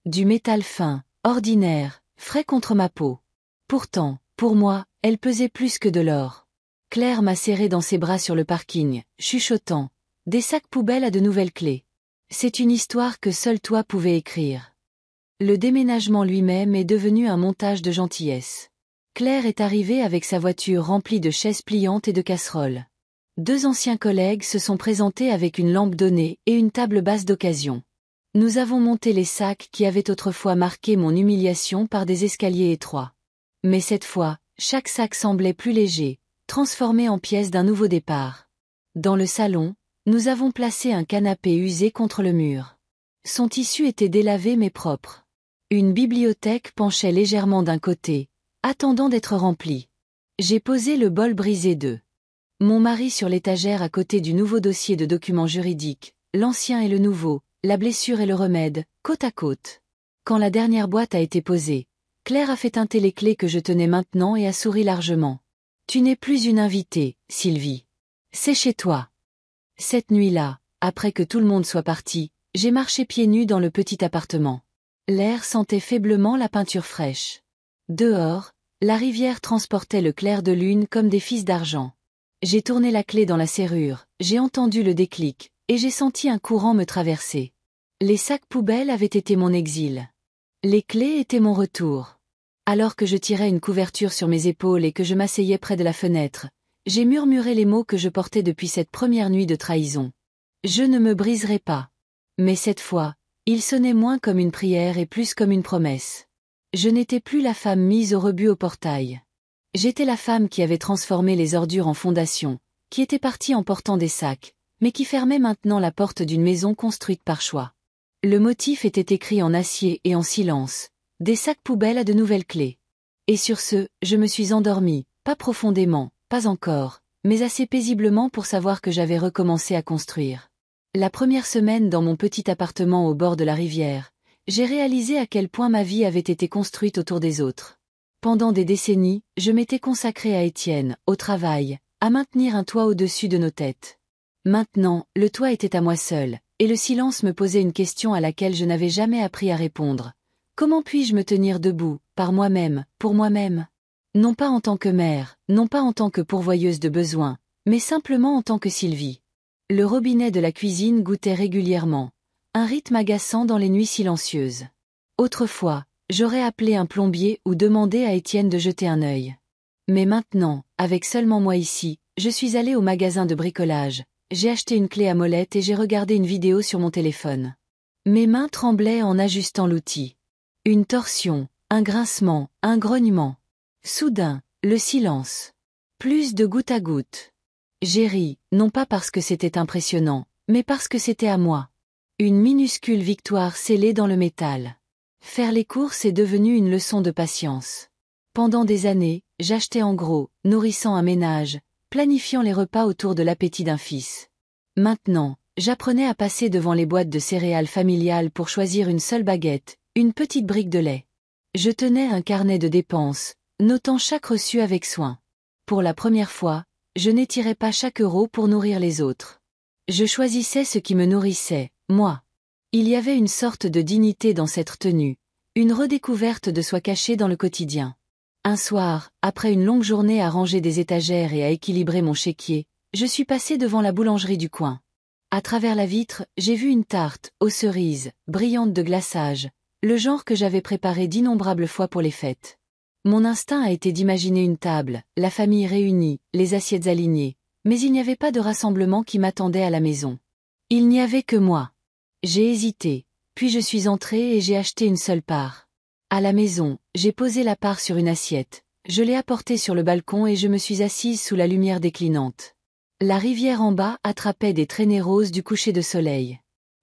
Du métal fin, ordinaire, frais contre ma peau. Pourtant, pour moi, elle pesait plus que de l'or. Claire m'a serré dans ses bras sur le parking, chuchotant « Des sacs poubelles à de nouvelles clés. C'est une histoire que seul toi pouvais écrire. » Le déménagement lui-même est devenu un montage de gentillesse. Claire est arrivée avec sa voiture remplie de chaises pliantes et de casseroles. 2 anciens collègues se sont présentés avec une lampe donnée et une table basse d'occasion. Nous avons monté les sacs qui avaient autrefois marqué mon humiliation par des escaliers étroits. Mais cette fois, chaque sac semblait plus léger, transformé en pièce d'un nouveau départ. Dans le salon, nous avons placé un canapé usé contre le mur. Son tissu était délavé mais propre. Une bibliothèque penchait légèrement d'un côté, attendant d'être remplie. J'ai posé le bol brisé de mon mari sur l'étagère à côté du nouveau dossier de documents juridiques, l'ancien et le nouveau, la blessure et le remède, côte à côte. Quand la dernière boîte a été posée, Claire a fait tinter les clés que je tenais maintenant et a souri largement. « Tu n'es plus une invitée, Sylvie. C'est chez toi. » Cette nuit-là, après que tout le monde soit parti, j'ai marché pieds nus dans le petit appartement. L'air sentait faiblement la peinture fraîche. Dehors, la rivière transportait le clair de lune comme des fils d'argent. J'ai tourné la clé dans la serrure, j'ai entendu le déclic, et j'ai senti un courant me traverser. Les sacs poubelles avaient été mon exil. Les clés étaient mon retour. Alors que je tirais une couverture sur mes épaules et que je m'asseyais près de la fenêtre, j'ai murmuré les mots que je portais depuis cette première nuit de trahison. Je ne me briserai pas. Mais cette fois, il sonnait moins comme une prière et plus comme une promesse. Je n'étais plus la femme mise au rebut au portail. J'étais la femme qui avait transformé les ordures en fondation, qui était partie en portant des sacs, mais qui fermait maintenant la porte d'une maison construite par choix. Le motif était écrit en acier et en silence, des sacs poubelles à de nouvelles clés. Et sur ce, je me suis endormie, pas profondément, pas encore, mais assez paisiblement pour savoir que j'avais recommencé à construire. La première semaine dans mon petit appartement au bord de la rivière, j'ai réalisé à quel point ma vie avait été construite autour des autres. Pendant des décennies, je m'étais consacrée à Étienne, au travail, à maintenir un toit au-dessus de nos têtes. Maintenant, le toit était à moi seule, et le silence me posait une question à laquelle je n'avais jamais appris à répondre. Comment puis-je me tenir debout, par moi-même, pour moi-même? Non pas en tant que mère, non pas en tant que pourvoyeuse de besoins, mais simplement en tant que Sylvie. Le robinet de la cuisine gouttait régulièrement. Un rythme agaçant dans les nuits silencieuses. Autrefois, j'aurais appelé un plombier ou demandé à Étienne de jeter un œil. Mais maintenant, avec seulement moi ici, je suis allée au magasin de bricolage, j'ai acheté une clé à molette et j'ai regardé une vidéo sur mon téléphone. Mes mains tremblaient en ajustant l'outil. Une torsion, un grincement, un grognement. Soudain, le silence. Plus de goutte à goutte. J'ai ri, non pas parce que c'était impressionnant, mais parce que c'était à moi. Une minuscule victoire scellée dans le métal. Faire les courses est devenu une leçon de patience. Pendant des années, j'achetais en gros, nourrissant un ménage, planifiant les repas autour de l'appétit d'un fils. Maintenant, j'apprenais à passer devant les boîtes de céréales familiales pour choisir une seule baguette, une petite brique de lait. Je tenais un carnet de dépenses, notant chaque reçu avec soin. Pour la première fois, je n'étirais pas chaque euro pour nourrir les autres. Je choisissais ce qui me nourrissait, moi. Il y avait une sorte de dignité dans cette tenue, une redécouverte de soi cachée dans le quotidien. Un soir, après une longue journée à ranger des étagères et à équilibrer mon chéquier, je suis passée devant la boulangerie du coin. À travers la vitre, j'ai vu une tarte, aux cerises, brillante de glaçage, le genre que j'avais préparé d'innombrables fois pour les fêtes. Mon instinct a été d'imaginer une table, la famille réunie, les assiettes alignées, mais il n'y avait pas de rassemblement qui m'attendait à la maison. Il n'y avait que moi. J'ai hésité, puis je suis entrée et j'ai acheté une seule part. À la maison, j'ai posé la part sur une assiette, je l'ai apportée sur le balcon et je me suis assise sous la lumière déclinante. La rivière en bas attrapait des traînées roses du coucher de soleil.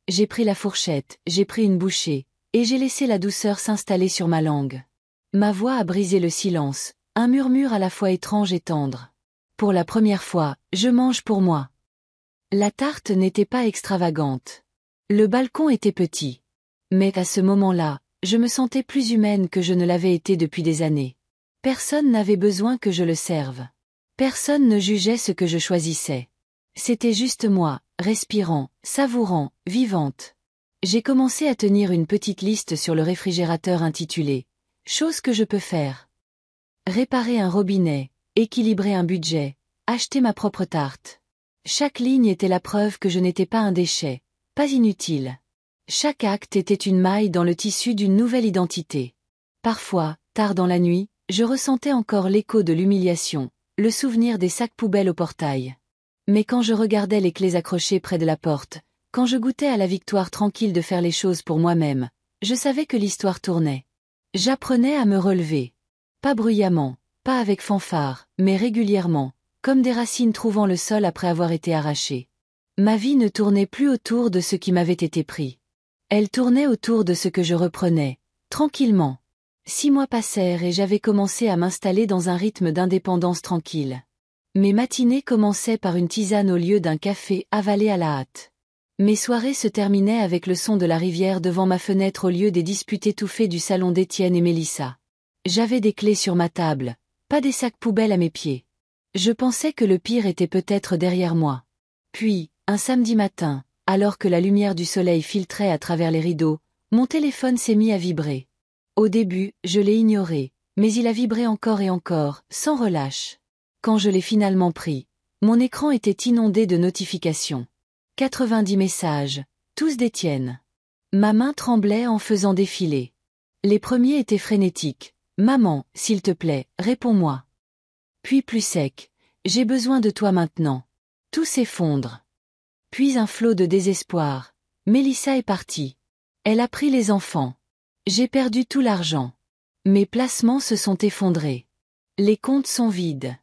J'ai pris la fourchette, j'ai pris une bouchée, et j'ai laissé la douceur s'installer sur ma langue. Ma voix a brisé le silence, un murmure à la fois étrange et tendre. Pour la première fois, je mange pour moi. La tarte n'était pas extravagante. Le balcon était petit. Mais à ce moment-là, je me sentais plus humaine que je ne l'avais été depuis des années. Personne n'avait besoin que je le serve. Personne ne jugeait ce que je choisissais. C'était juste moi, respirant, savourant, vivante. J'ai commencé à tenir une petite liste sur le réfrigérateur intitulée « Choses que je peux faire ». Réparer un robinet, équilibrer un budget, acheter ma propre tarte. Chaque ligne était la preuve que je n'étais pas un déchet, pas inutile. Chaque acte était une maille dans le tissu d'une nouvelle identité. Parfois, tard dans la nuit, je ressentais encore l'écho de l'humiliation, le souvenir des sacs poubelles au portail. Mais quand je regardais les clés accrochées près de la porte, quand je goûtais à la victoire tranquille de faire les choses pour moi-même, je savais que l'histoire tournait. J'apprenais à me relever. Pas bruyamment, pas avec fanfare, mais régulièrement, comme des racines trouvant le sol après avoir été arrachées. Ma vie ne tournait plus autour de ce qui m'avait été pris. Elle tournait autour de ce que je reprenais, tranquillement. 6 mois passèrent et j'avais commencé à m'installer dans un rythme d'indépendance tranquille. Mes matinées commençaient par une tisane au lieu d'un café avalé à la hâte. Mes soirées se terminaient avec le son de la rivière devant ma fenêtre au lieu des disputes étouffées du salon d'Étienne et Mélissa. J'avais des clés sur ma table, pas des sacs poubelles à mes pieds. Je pensais que le pire était peut-être derrière moi. Puis, un samedi matin, alors que la lumière du soleil filtrait à travers les rideaux, mon téléphone s'est mis à vibrer. Au début, je l'ai ignoré, mais il a vibré encore et encore, sans relâche. Quand je l'ai finalement pris, mon écran était inondé de notifications. 90 messages, tous d'Étienne. Ma main tremblait en faisant défiler. Les premiers étaient frénétiques. « Maman, s'il te plaît, réponds-moi. » Puis plus sec. « J'ai besoin de toi maintenant. » Tout s'effondre. Puis un flot de désespoir. « Mélissa est partie. Elle a pris les enfants. J'ai perdu tout l'argent. Mes placements se sont effondrés. Les comptes sont vides.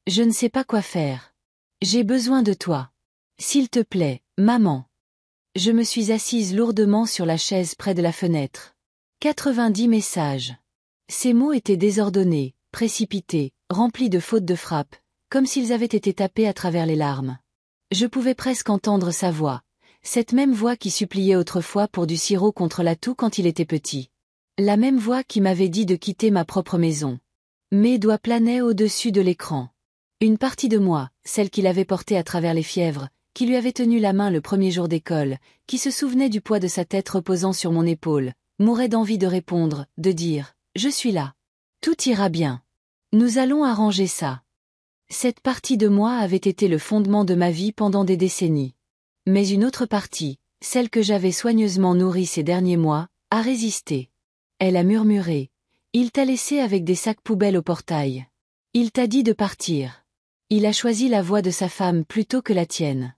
Je ne sais pas quoi faire. J'ai besoin de toi. S'il te plaît, maman. » Je me suis assise lourdement sur la chaise près de la fenêtre. 90 messages. Ces mots étaient désordonnés, précipités, remplis de fautes de frappe, comme s'ils avaient été tapés à travers les larmes. Je pouvais presque entendre sa voix, cette même voix qui suppliait autrefois pour du sirop contre la toux quand il était petit. La même voix qui m'avait dit de quitter ma propre maison. Mes doigts planaient au-dessus de l'écran. Une partie de moi, celle qui l'avait porté à travers les fièvres, qui lui avait tenu la main le premier jour d'école, qui se souvenait du poids de sa tête reposant sur mon épaule, mourait d'envie de répondre, de dire « Je suis là. Tout ira bien. Nous allons arranger ça. » Cette partie de moi avait été le fondement de ma vie pendant des décennies. Mais une autre partie, celle que j'avais soigneusement nourrie ces derniers mois, a résisté. Elle a murmuré « Il t'a laissé avec des sacs poubelles au portail. Il t'a dit de partir. Il a choisi la voie de sa femme plutôt que la tienne.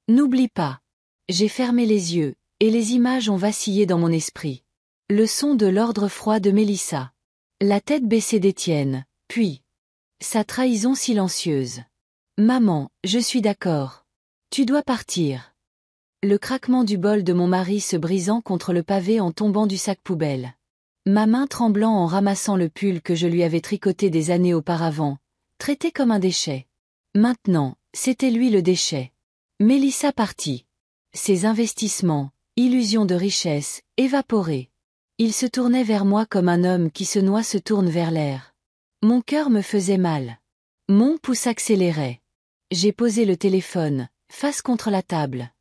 N'oublie pas. » J'ai fermé les yeux, et les images ont vacillé dans mon esprit. Le son de l'ordre froid de Mélissa. La tête baissée d'Étienne, puis sa trahison silencieuse. « Maman, je suis d'accord. Tu dois partir. » Le craquement du bol de mon mari se brisant contre le pavé en tombant du sac poubelle. Ma main tremblant en ramassant le pull que je lui avais tricoté des années auparavant, traité comme un déchet. Maintenant, c'était lui le déchet. Mélissa partie. Ses investissements, illusions de richesse, évaporés. Il se tournait vers moi comme un homme qui se noie se tourne vers l'air. Mon cœur me faisait mal. Mon pouce accélérait. J'ai posé le téléphone, face contre la table.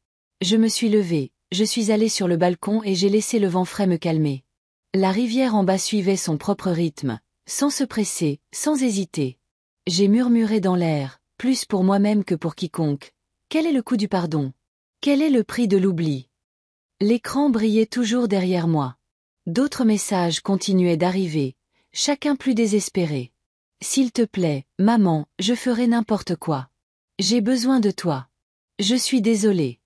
Je me suis levée, je suis allée sur le balcon et j'ai laissé le vent frais me calmer. La rivière en bas suivait son propre rythme, sans se presser, sans hésiter. J'ai murmuré dans l'air, plus pour moi-même que pour quiconque. Quel est le coût du pardon? Quel est le prix de l'oubli? L'écran brillait toujours derrière moi. D'autres messages continuaient d'arriver, chacun plus désespéré. S'il te plaît, maman, je ferai n'importe quoi. J'ai besoin de toi. Je suis désolée.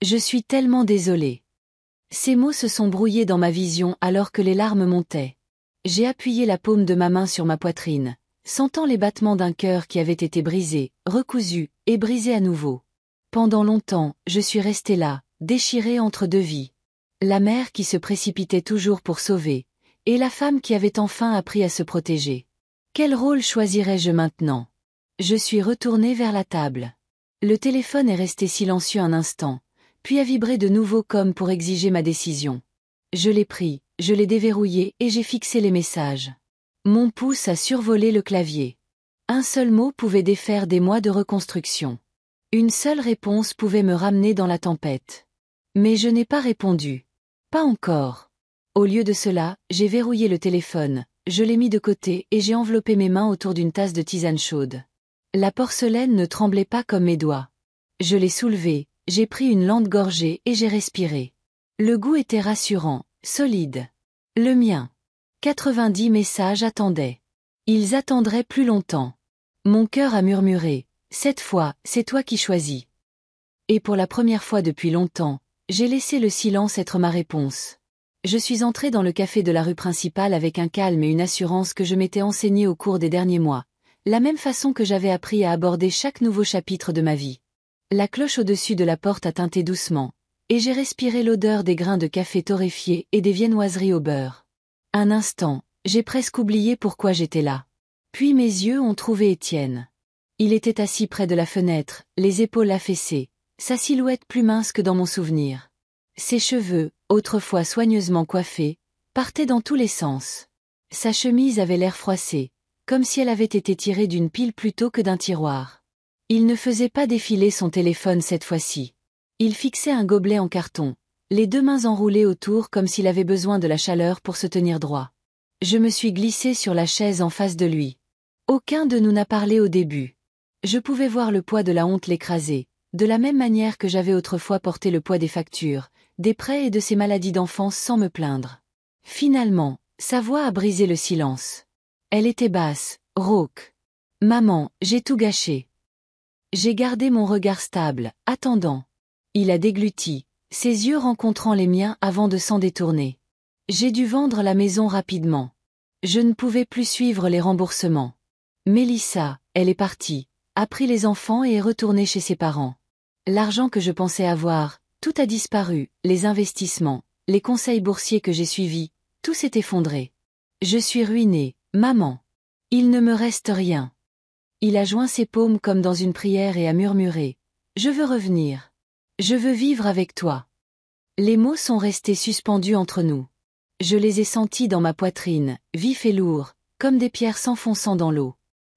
Je suis tellement désolée. Ces mots se sont brouillés dans ma vision alors que les larmes montaient. J'ai appuyé la paume de ma main sur ma poitrine, sentant les battements d'un cœur qui avait été brisé, recousu, et brisé à nouveau. Pendant longtemps, je suis restée là, déchirée entre deux vies. La mère qui se précipitait toujours pour sauver, et la femme qui avait enfin appris à se protéger. Quel rôle choisirais-je maintenant? Je suis retournée vers la table. Le téléphone est resté silencieux un instant, puis a vibré de nouveau comme pour exiger ma décision. Je l'ai pris, je l'ai déverrouillé et j'ai fixé les messages. Mon pouce a survolé le clavier. Un seul mot pouvait défaire des mois de reconstruction. Une seule réponse pouvait me ramener dans la tempête. Mais je n'ai pas répondu. Pas encore. Au lieu de cela, j'ai verrouillé le téléphone, je l'ai mis de côté et j'ai enveloppé mes mains autour d'une tasse de tisane chaude. La porcelaine ne tremblait pas comme mes doigts. Je l'ai soulevée, j'ai pris une lente gorgée et j'ai respiré. Le goût était rassurant, solide. Le mien. 90 messages attendaient. Ils attendraient plus longtemps. Mon cœur a murmuré. Cette fois, c'est toi qui choisis. Et pour la première fois depuis longtemps, j'ai laissé le silence être ma réponse. Je suis entrée dans le café de la rue principale avec un calme et une assurance que je m'étais enseignée au cours des derniers mois, la même façon que j'avais appris à aborder chaque nouveau chapitre de ma vie. La cloche au-dessus de la porte a tinté doucement, et j'ai respiré l'odeur des grains de café torréfiés et des viennoiseries au beurre. Un instant, j'ai presque oublié pourquoi j'étais là. Puis mes yeux ont trouvé Étienne. Il était assis près de la fenêtre, les épaules affaissées, sa silhouette plus mince que dans mon souvenir. Ses cheveux, autrefois soigneusement coiffés, partaient dans tous les sens. Sa chemise avait l'air froissée, comme si elle avait été tirée d'une pile plutôt que d'un tiroir. Il ne faisait pas défiler son téléphone cette fois-ci. Il fixait un gobelet en carton, les deux mains enroulées autour comme s'il avait besoin de la chaleur pour se tenir droit. Je me suis glissée sur la chaise en face de lui. Aucun de nous n'a parlé au début. Je pouvais voir le poids de la honte l'écraser, de la même manière que j'avais autrefois porté le poids des factures, des prêts et de ces maladies d'enfance sans me plaindre. Finalement, sa voix a brisé le silence. Elle était basse, rauque. « Maman, j'ai tout gâché. » J'ai gardé mon regard stable, attendant. Il a dégluti, ses yeux rencontrant les miens avant de s'en détourner. J'ai dû vendre la maison rapidement. Je ne pouvais plus suivre les remboursements. Mélissa, elle est partie, a pris les enfants et est retournée chez ses parents. L'argent que je pensais avoir, tout a disparu, les investissements, les conseils boursiers que j'ai suivis, tout s'est effondré. Je suis ruinée, maman. Il ne me reste rien. Il a joint ses paumes comme dans une prière et a murmuré. Je veux revenir. Je veux vivre avec toi. Les mots sont restés suspendus entre nous. Je les ai sentis dans ma poitrine, vifs et lourds, comme des pierres s'enfonçant dans l'eau.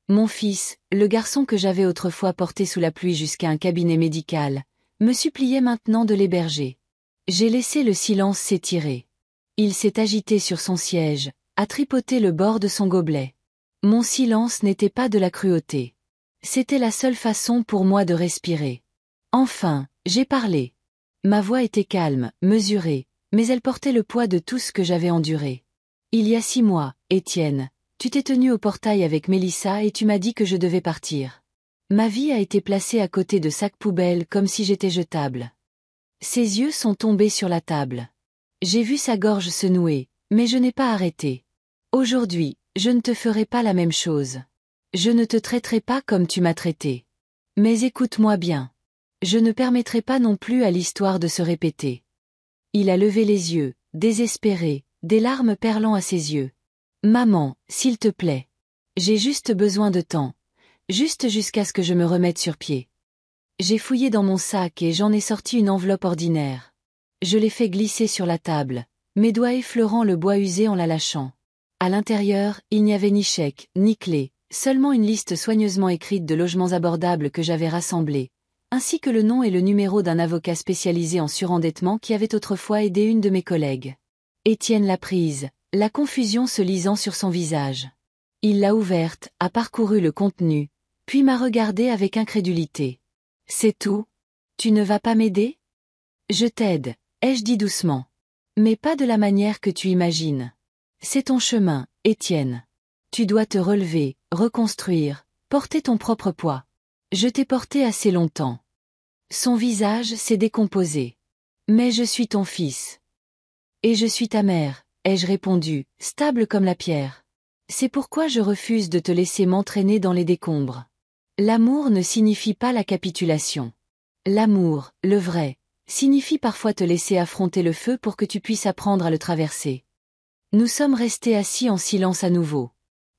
Mon fils, le garçon que j'avais autrefois porté sous la pluie jusqu'à un cabinet médical, me suppliait maintenant de l'héberger. J'ai laissé le silence s'étirer. Il s'est agité sur son siège, a tripoté le bord de son gobelet. Mon silence n'était pas de la cruauté. C'était la seule façon pour moi de respirer. Enfin, j'ai parlé. Ma voix était calme, mesurée, mais elle portait le poids de tout ce que j'avais enduré. Il y a 6 mois, Étienne, tu t'es tenu au portail avec Mélissa et tu m'as dit que je devais partir. Ma vie a été placée à côté de sacs poubelles comme si j'étais jetable. Ses yeux sont tombés sur la table. J'ai vu sa gorge se nouer, mais je n'ai pas arrêté. Aujourd'hui, je ne te ferai pas la même chose. Je ne te traiterai pas comme tu m'as traité. Mais écoute-moi bien. Je ne permettrai pas non plus à l'histoire de se répéter. Il a levé les yeux, désespéré, des larmes perlant à ses yeux. Maman, s'il te plaît. J'ai juste besoin de temps. Juste jusqu'à ce que je me remette sur pied. J'ai fouillé dans mon sac et j'en ai sorti une enveloppe ordinaire. Je l'ai fait glisser sur la table, mes doigts effleurant le bois usé en la lâchant. À l'intérieur, il n'y avait ni chèque, ni clé, seulement une liste soigneusement écrite de logements abordables que j'avais rassemblés, ainsi que le nom et le numéro d'un avocat spécialisé en surendettement qui avait autrefois aidé une de mes collègues. Étienne l'a prise, la confusion se lisant sur son visage. Il l'a ouverte, a parcouru le contenu, puis m'a regardé avec incrédulité. « C'est tout? Tu ne vas pas m'aider? » « Je t'aide, » ai-je dit doucement. « Mais pas de la manière que tu imagines. C'est ton chemin, Étienne. Tu dois te relever, reconstruire, porter ton propre poids. Je t'ai porté assez longtemps. » Son visage s'est décomposé. « Mais je suis ton fils. »« Et je suis ta mère, » ai-je répondu, stable comme la pierre. « C'est pourquoi je refuse de te laisser m'entraîner dans les décombres. L'amour ne signifie pas la capitulation. L'amour, le vrai, signifie parfois te laisser affronter le feu pour que tu puisses apprendre à le traverser. » Nous sommes restés assis en silence à nouveau.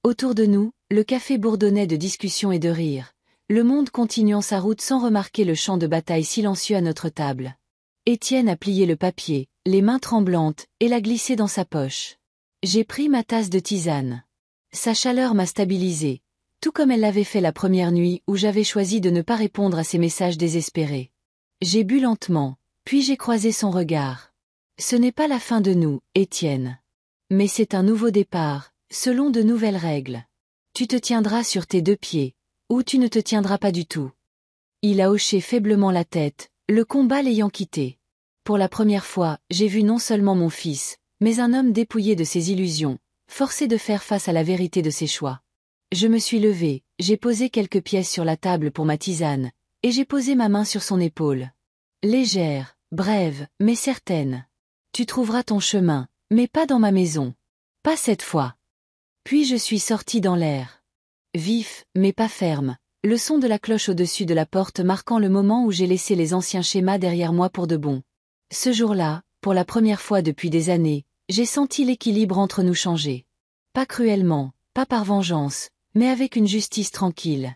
Autour de nous, le café bourdonnait de discussions et de rires, le monde continuant sa route sans remarquer le champ de bataille silencieux à notre table. Étienne a plié le papier, les mains tremblantes, et l'a glissé dans sa poche. J'ai pris ma tasse de tisane. Sa chaleur m'a stabilisé, tout comme elle l'avait fait la première nuit où j'avais choisi de ne pas répondre à ses messages désespérés. J'ai bu lentement, puis j'ai croisé son regard. Ce n'est pas la fin de nous, Étienne. Mais c'est un nouveau départ, selon de nouvelles règles. Tu te tiendras sur tes 2 pieds, ou tu ne te tiendras pas du tout. Il a hoché faiblement la tête, le combat l'ayant quitté. Pour la première fois, j'ai vu non seulement mon fils, mais un homme dépouillé de ses illusions, forcé de faire face à la vérité de ses choix. Je me suis levé, j'ai posé quelques pièces sur la table pour ma tisane, et j'ai posé ma main sur son épaule. Légère, brève, mais certaine. Tu trouveras ton chemin, mais pas dans ma maison. Pas cette fois. Puis je suis sorti dans l'air. Vif, mais pas ferme, le son de la cloche au-dessus de la porte marquant le moment où j'ai laissé les anciens schémas derrière moi pour de bon. Ce jour-là, pour la première fois depuis des années, j'ai senti l'équilibre entre nous changer. Pas cruellement, pas par vengeance, mais avec une justice tranquille.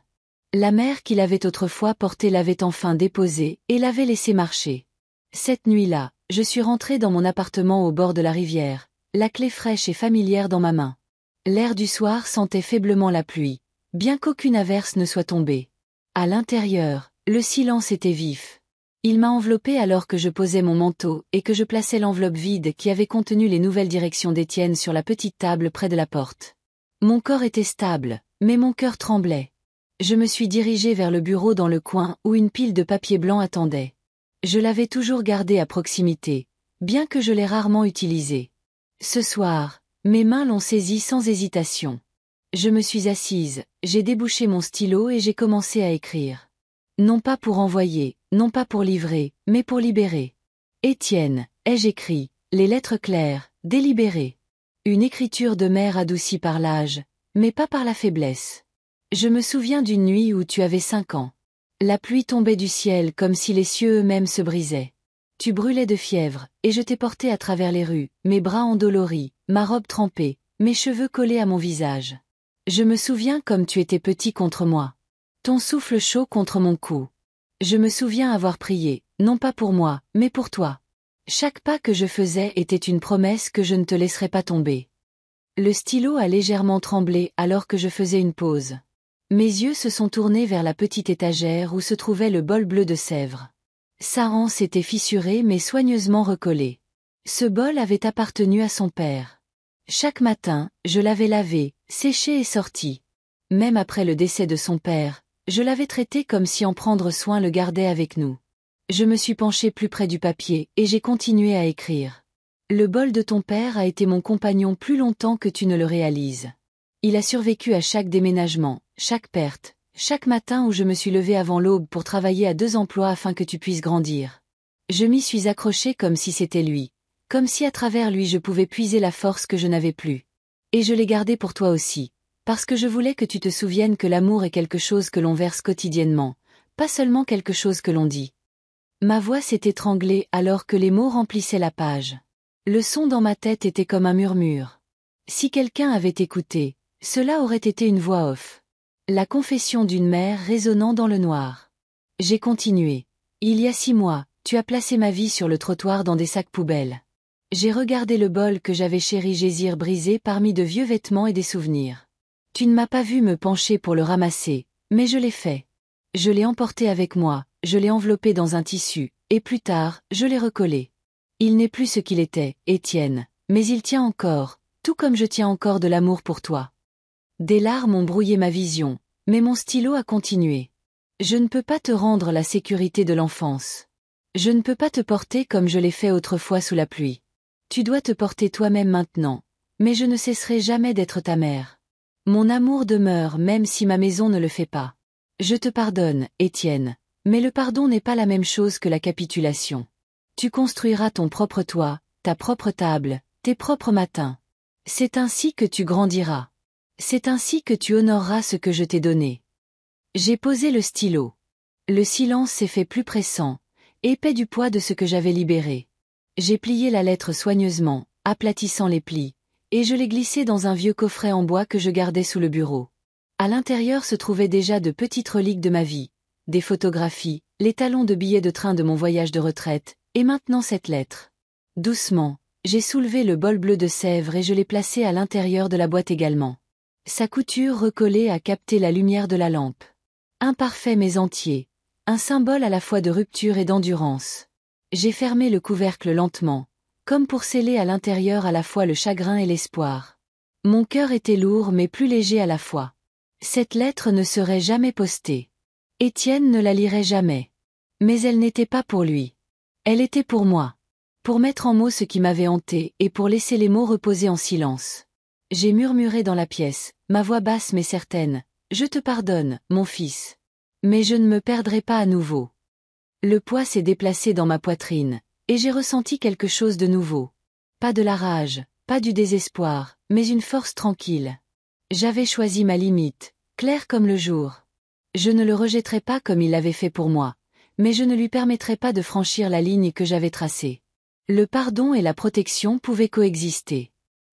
La mère qu'il avait autrefois portée l'avait enfin déposée et l'avait laissé marcher. Cette nuit-là, je suis rentré dans mon appartement au bord de la rivière, la clé fraîche et familière dans ma main. L'air du soir sentait faiblement la pluie, bien qu'aucune averse ne soit tombée. À l'intérieur, le silence était vif. Il m'a enveloppé alors que je posais mon manteau et que je plaçais l'enveloppe vide qui avait contenu les nouvelles directions d'Étienne sur la petite table près de la porte. Mon corps était stable, mais mon cœur tremblait. Je me suis dirigé vers le bureau dans le coin où une pile de papier blanc attendait. Je l'avais toujours gardé à proximité, bien que je l'ai rarement utilisé. Ce soir, mes mains l'ont saisi sans hésitation. Je me suis assise, j'ai débouché mon stylo et j'ai commencé à écrire. Non pas pour envoyer, non pas pour livrer, mais pour libérer. Étienne, ai-je écrit, les lettres claires, délibérées. Une écriture de mère adoucie par l'âge, mais pas par la faiblesse. Je me souviens d'une nuit où tu avais 5 ans. La pluie tombait du ciel comme si les cieux eux-mêmes se brisaient. Tu brûlais de fièvre, et je t'ai porté à travers les rues, mes bras endoloris, ma robe trempée, mes cheveux collés à mon visage. Je me souviens comme tu étais petit contre moi. Ton souffle chaud contre mon cou. Je me souviens avoir prié, non pas pour moi, mais pour toi. Chaque pas que je faisais était une promesse que je ne te laisserais pas tomber. Le stylo a légèrement tremblé alors que je faisais une pause. Mes yeux se sont tournés vers la petite étagère où se trouvait le bol bleu de Sèvres. Sa anse était fissurée mais soigneusement recollée. Ce bol avait appartenu à son père. Chaque matin, je l'avais lavé, séché et sorti. Même après le décès de son père, je l'avais traité comme si en prendre soin le gardait avec nous. Je me suis penché plus près du papier et j'ai continué à écrire. Le bol de ton père a été mon compagnon plus longtemps que tu ne le réalises. Il a survécu à chaque déménagement, chaque perte, chaque matin où je me suis levé avant l'aube pour travailler à 2 emplois afin que tu puisses grandir. Je m'y suis accroché comme si c'était lui, comme si à travers lui je pouvais puiser la force que je n'avais plus. Et je l'ai gardé pour toi aussi, parce que je voulais que tu te souviennes que l'amour est quelque chose que l'on verse quotidiennement, pas seulement quelque chose que l'on dit. Ma voix s'est étranglée alors que les mots remplissaient la page. Le son dans ma tête était comme un murmure. Si quelqu'un avait écouté, cela aurait été une voix off. La confession d'une mère résonnant dans le noir. J'ai continué. Il y a 6 mois, tu as placé ma vie sur le trottoir dans des sacs poubelles. J'ai regardé le bol que j'avais chéri Gésir brisé parmi de vieux vêtements et des souvenirs. Tu ne m'as pas vu me pencher pour le ramasser, mais je l'ai fait. Je l'ai emporté avec moi, je l'ai enveloppé dans un tissu, et plus tard, je l'ai recollé. Il n'est plus ce qu'il était, Étienne, mais il tient encore, tout comme je tiens encore de l'amour pour toi. Des larmes ont brouillé ma vision, mais mon stylo a continué. Je ne peux pas te rendre la sécurité de l'enfance. Je ne peux pas te porter comme je l'ai fait autrefois sous la pluie. Tu dois te porter toi-même maintenant, mais je ne cesserai jamais d'être ta mère. Mon amour demeure même si ma maison ne le fait pas. Je te pardonne, Étienne, mais le pardon n'est pas la même chose que la capitulation. Tu construiras ton propre toit, ta propre table, tes propres matins. C'est ainsi que tu grandiras. C'est ainsi que tu honoreras ce que je t'ai donné. J'ai posé le stylo. Le silence s'est fait plus pressant, épais du poids de ce que j'avais libéré. J'ai plié la lettre soigneusement, aplatissant les plis, et je l'ai glissée dans un vieux coffret en bois que je gardais sous le bureau. À l'intérieur se trouvaient déjà de petites reliques de ma vie, des photographies, les talons de billets de train de mon voyage de retraite, et maintenant cette lettre. Doucement, j'ai soulevé le bol bleu de Sèvres et je l'ai placé à l'intérieur de la boîte également. Sa couture recollée a capté la lumière de la lampe. Imparfait mais entier, un symbole à la fois de rupture et d'endurance. J'ai fermé le couvercle lentement, comme pour sceller à l'intérieur à la fois le chagrin et l'espoir. Mon cœur était lourd mais plus léger à la fois. Cette lettre ne serait jamais postée. Étienne ne la lirait jamais. Mais elle n'était pas pour lui. Elle était pour moi. Pour mettre en mots ce qui m'avait hanté et pour laisser les mots reposer en silence. J'ai murmuré dans la pièce, ma voix basse mais certaine. Je te pardonne, mon fils. Mais je ne me perdrai pas à nouveau. Le poids s'est déplacé dans ma poitrine, et j'ai ressenti quelque chose de nouveau. Pas de la rage, pas du désespoir, mais une force tranquille. J'avais choisi ma limite, claire comme le jour. Je ne le rejetterai pas comme il l'avait fait pour moi, mais je ne lui permettrai pas de franchir la ligne que j'avais tracée. Le pardon et la protection pouvaient coexister.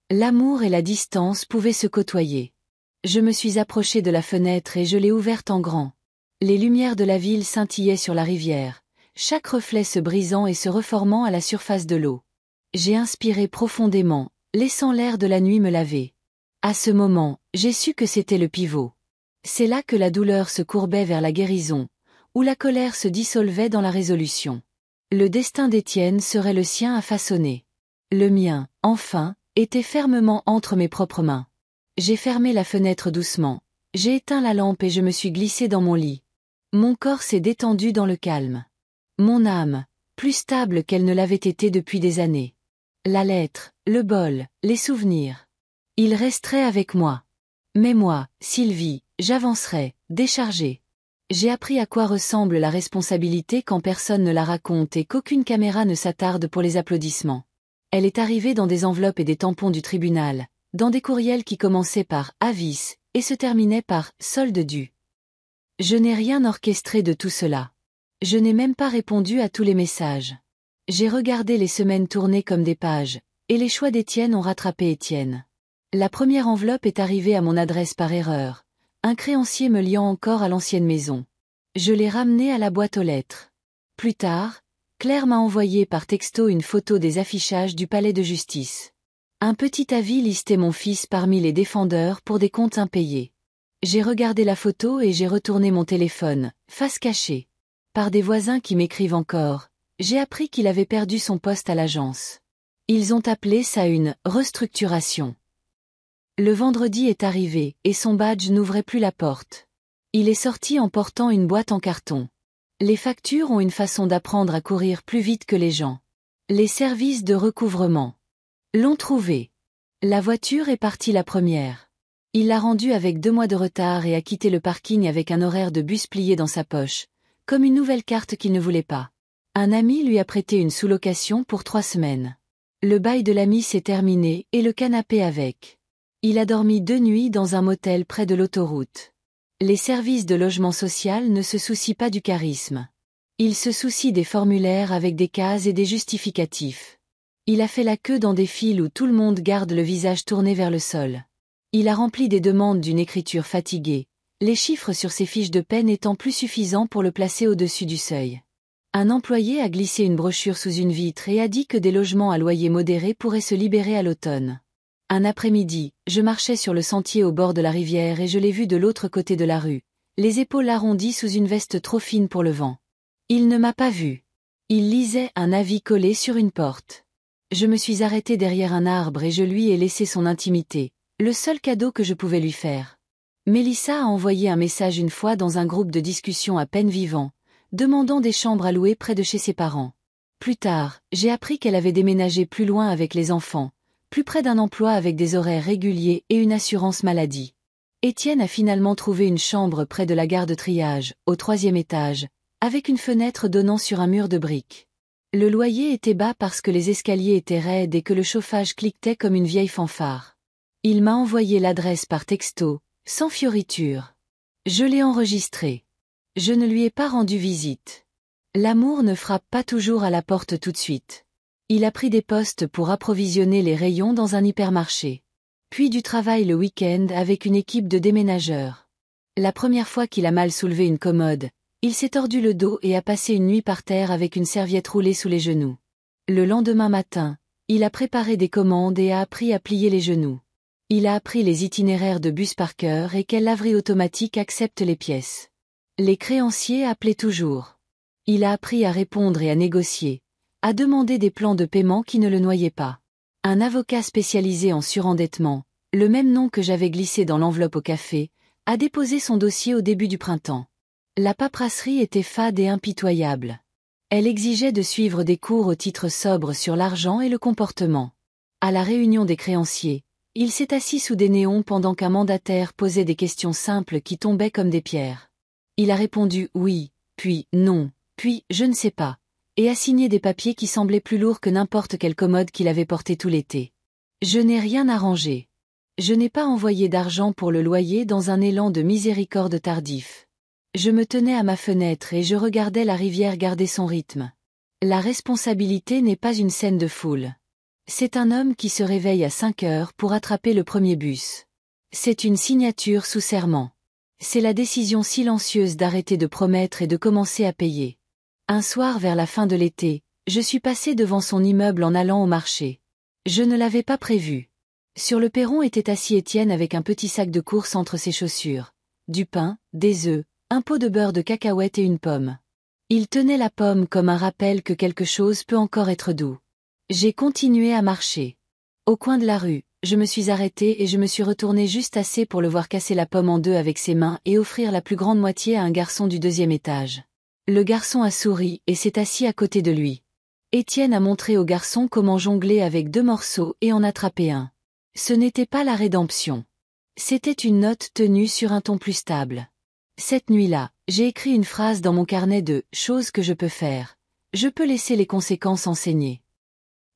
L'amour et la distance pouvaient se côtoyer. Je me suis approchée de la fenêtre et je l'ai ouverte en grand. Les lumières de la ville scintillaient sur la rivière, chaque reflet se brisant et se reformant à la surface de l'eau. J'ai inspiré profondément, laissant l'air de la nuit me laver. À ce moment, j'ai su que c'était le pivot. C'est là que la douleur se courbait vers la guérison, où la colère se dissolvait dans la résolution. Le destin d'Étienne serait le sien à façonner. Le mien, enfin, était fermement entre mes propres mains. J'ai fermé la fenêtre doucement, j'ai éteint la lampe et je me suis glissée dans mon lit. Mon corps s'est détendu dans le calme. Mon âme, plus stable qu'elle ne l'avait été depuis des années. La lettre, le bol, les souvenirs. Ils resteraient avec moi. Mais moi, Sylvie, j'avancerai, déchargée. J'ai appris à quoi ressemble la responsabilité quand personne ne la raconte et qu'aucune caméra ne s'attarde pour les applaudissements. Elle est arrivée dans des enveloppes et des tampons du tribunal, dans des courriels qui commençaient par « avis » et se terminaient par « solde dû ». Je n'ai rien orchestré de tout cela. Je n'ai même pas répondu à tous les messages. J'ai regardé les semaines tourner comme des pages, et les choix d'Étienne ont rattrapé Étienne. La première enveloppe est arrivée à mon adresse par erreur, un créancier me liant encore à l'ancienne maison. Je l'ai ramené à la boîte aux lettres. Plus tard, Claire m'a envoyé par texto une photo des affichages du palais de justice. Un petit avis listait mon fils parmi les défendeurs pour des comptes impayés. J'ai regardé la photo et j'ai retourné mon téléphone, face cachée. Par des voisins qui m'écrivent encore, j'ai appris qu'il avait perdu son poste à l'agence. Ils ont appelé ça une restructuration. Le vendredi est arrivé, et son badge n'ouvrait plus la porte. Il est sorti en portant une boîte en carton. Les factures ont une façon d'apprendre à courir plus vite que les gens. Les services de recouvrement l'ont trouvé. La voiture est partie la première. Il l'a rendue avec 2 mois de retard et a quitté le parking avec un horaire de bus plié dans sa poche, comme une nouvelle carte qu'il ne voulait pas. Un ami lui a prêté une sous-location pour 3 semaines. Le bail de l'ami s'est terminé et le canapé avec. Il a dormi 2 nuits dans un motel près de l'autoroute. Les services de logement social ne se soucient pas du charisme. Ils se soucient des formulaires avec des cases et des justificatifs. Il a fait la queue dans des files où tout le monde garde le visage tourné vers le sol. Il a rempli des demandes d'une écriture fatiguée, les chiffres sur ses fiches de peine étant plus suffisants pour le placer au-dessus du seuil. Un employé a glissé une brochure sous une vitre et a dit que des logements à loyer modéré pourraient se libérer à l'automne. Un après-midi, je marchais sur le sentier au bord de la rivière et je l'ai vu de l'autre côté de la rue, les épaules arrondies sous une veste trop fine pour le vent. Il ne m'a pas vu. Il lisait un avis collé sur une porte. Je me suis arrêté derrière un arbre et je lui ai laissé son intimité, le seul cadeau que je pouvais lui faire. Mélissa a envoyé un message une fois dans un groupe de discussion à peine vivant, demandant des chambres à louer près de chez ses parents. Plus tard, j'ai appris qu'elle avait déménagé plus loin avec les enfants, plus près d'un emploi avec des horaires réguliers et une assurance maladie. Étienne a finalement trouvé une chambre près de la gare de triage, au 3e étage, avec une fenêtre donnant sur un mur de briques. Le loyer était bas parce que les escaliers étaient raides et que le chauffage cliquetait comme une vieille fanfare. Il m'a envoyé l'adresse par texto, sans fioriture. Je l'ai enregistré. Je ne lui ai pas rendu visite. L'amour ne frappe pas toujours à la porte tout de suite. Il a pris des postes pour approvisionner les rayons dans un hypermarché. Puis du travail le week-end avec une équipe de déménageurs. La première fois qu'il a mal soulevé une commode, il s'est tordu le dos et a passé une nuit par terre avec une serviette roulée sous les genoux. Le lendemain matin, il a préparé des commandes et a appris à plier les genoux. Il a appris les itinéraires de bus par cœur et quelle laverie automatique accepte les pièces. Les créanciers appelaient toujours. Il a appris à répondre et à négocier, à demander des plans de paiement qui ne le noyaient pas. Un avocat spécialisé en surendettement, le même nom que j'avais glissé dans l'enveloppe au café, a déposé son dossier au début du printemps. La paperasserie était fade et impitoyable. Elle exigeait de suivre des cours au titre sobre sur l'argent et le comportement. À la réunion des créanciers, il s'est assis sous des néons pendant qu'un mandataire posait des questions simples qui tombaient comme des pierres. Il a répondu oui, puis non, puis je ne sais pas, et a signé des papiers qui semblaient plus lourds que n'importe quelle commode qu'il avait porté tout l'été. Je n'ai rien arrangé. Je n'ai pas envoyé d'argent pour le loyer dans un élan de miséricorde tardif. Je me tenais à ma fenêtre et je regardais la rivière garder son rythme. La responsabilité n'est pas une scène de foule. C'est un homme qui se réveille à 5 heures pour attraper le premier bus. C'est une signature sous serment. C'est la décision silencieuse d'arrêter de promettre et de commencer à payer. Un soir vers la fin de l'été, je suis passé devant son immeuble en allant au marché. Je ne l'avais pas prévu. Sur le perron était assis Étienne avec un petit sac de courses entre ses chaussures. Du pain, des œufs, un pot de beurre de cacahuète et une pomme. Il tenait la pomme comme un rappel que quelque chose peut encore être doux. J'ai continué à marcher. Au coin de la rue, je me suis arrêté et je me suis retourné juste assez pour le voir casser la pomme en deux avec ses mains et offrir la plus grande moitié à un garçon du 2e étage. Le garçon a souri et s'est assis à côté de lui. Étienne a montré au garçon comment jongler avec 2 morceaux et en attraper un. Ce n'était pas la rédemption. C'était une note tenue sur un ton plus stable. Cette nuit-là, j'ai écrit une phrase dans mon carnet de « choses que je peux faire ». Je peux laisser les conséquences enseigner.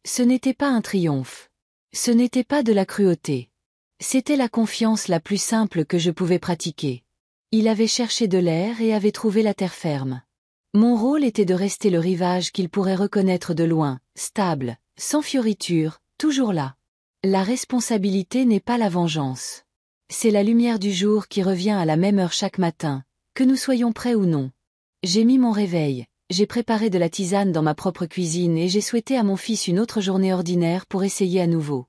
Ce n'était pas un triomphe. Ce n'était pas de la cruauté. C'était la confiance la plus simple que je pouvais pratiquer. Il avait cherché de l'air et avait trouvé la terre ferme. Mon rôle était de rester le rivage qu'il pourrait reconnaître de loin, stable, sans fioriture, toujours là. La responsabilité n'est pas la vengeance. C'est la lumière du jour qui revient à la même heure chaque matin, que nous soyons prêts ou non. J'ai mis mon réveil, j'ai préparé de la tisane dans ma propre cuisine et j'ai souhaité à mon fils une autre journée ordinaire pour essayer à nouveau.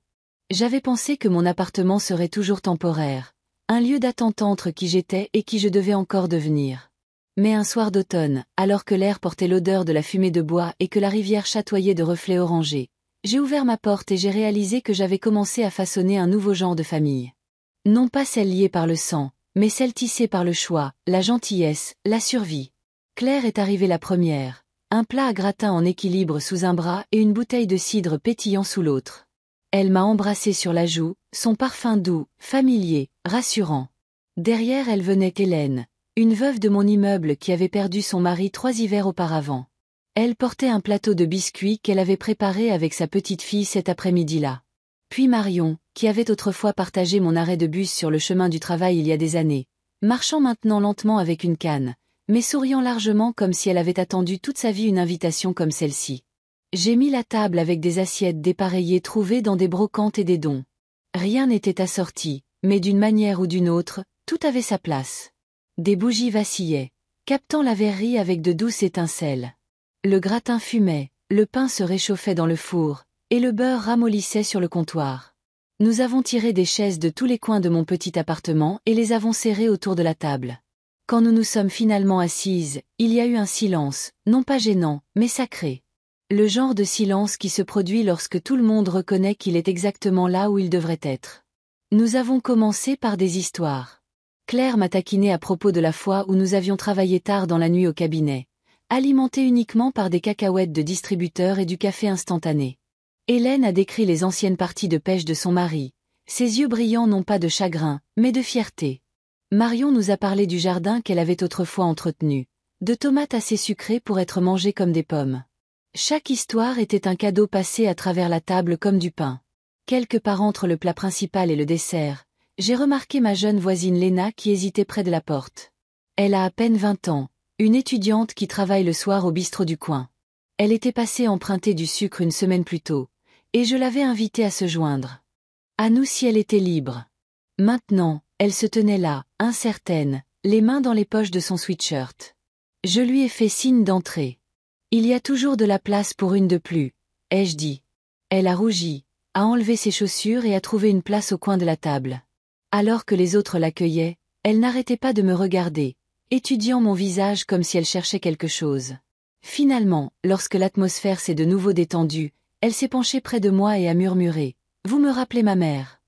J'avais pensé que mon appartement serait toujours temporaire, un lieu d'attente entre qui j'étais et qui je devais encore devenir. Mais un soir d'automne, alors que l'air portait l'odeur de la fumée de bois et que la rivière chatoyait de reflets orangés, j'ai ouvert ma porte et j'ai réalisé que j'avais commencé à façonner un nouveau genre de famille. Non pas celle liée par le sang, mais celle tissée par le choix, la gentillesse, la survie. Claire est arrivée la première. Un plat à gratin en équilibre sous un bras et une bouteille de cidre pétillant sous l'autre. Elle m'a embrassé sur la joue, son parfum doux, familier, rassurant. Derrière elle venait Hélène, une veuve de mon immeuble qui avait perdu son mari 3 hivers auparavant. Elle portait un plateau de biscuits qu'elle avait préparé avec sa petite fille cet après-midi-là. Puis Marion, qui avait autrefois partagé mon arrêt de bus sur le chemin du travail il y a des années, marchant maintenant lentement avec une canne, mais souriant largement comme si elle avait attendu toute sa vie une invitation comme celle-ci. J'ai mis la table avec des assiettes dépareillées trouvées dans des brocantes et des dons. Rien n'était assorti, mais d'une manière ou d'une autre, tout avait sa place. Des bougies vacillaient, captant la verrerie avec de douces étincelles. Le gratin fumait, le pain se réchauffait dans le four, et le beurre ramollissait sur le comptoir. Nous avons tiré des chaises de tous les coins de mon petit appartement et les avons serrées autour de la table. Quand nous nous sommes finalement assises, il y a eu un silence, non pas gênant, mais sacré. Le genre de silence qui se produit lorsque tout le monde reconnaît qu'il est exactement là où il devrait être. Nous avons commencé par des histoires. Claire m'a taquiné à propos de la fois où nous avions travaillé tard dans la nuit au cabinet, alimenté uniquement par des cacahuètes de distributeurs et du café instantané. Hélène a décrit les anciennes parties de pêche de son mari, ses yeux brillants non pas de chagrin, mais de fierté. Marion nous a parlé du jardin qu'elle avait autrefois entretenu, de tomates assez sucrées pour être mangées comme des pommes. Chaque histoire était un cadeau passé à travers la table comme du pain. Quelque part entre le plat principal et le dessert, j'ai remarqué ma jeune voisine Léna qui hésitait près de la porte. Elle a à peine 20 ans, une étudiante qui travaille le soir au bistrot du coin. Elle était passée emprunter du sucre une semaine plus tôt, et je l'avais invitée à se joindre. À nous si elle était libre. Maintenant, elle se tenait là, incertaine, les mains dans les poches de son sweatshirt. Je lui ai fait signe d'entrer. Il y a toujours de la place pour une de plus, ai-je dit. Elle a rougi, a enlevé ses chaussures et a trouvé une place au coin de la table. Alors que les autres l'accueillaient, elle n'arrêtait pas de me regarder, étudiant mon visage comme si elle cherchait quelque chose. Finalement, lorsque l'atmosphère s'est de nouveau détendue, elle s'est penchée près de moi et a murmuré « Vous me rappelez ma mère ».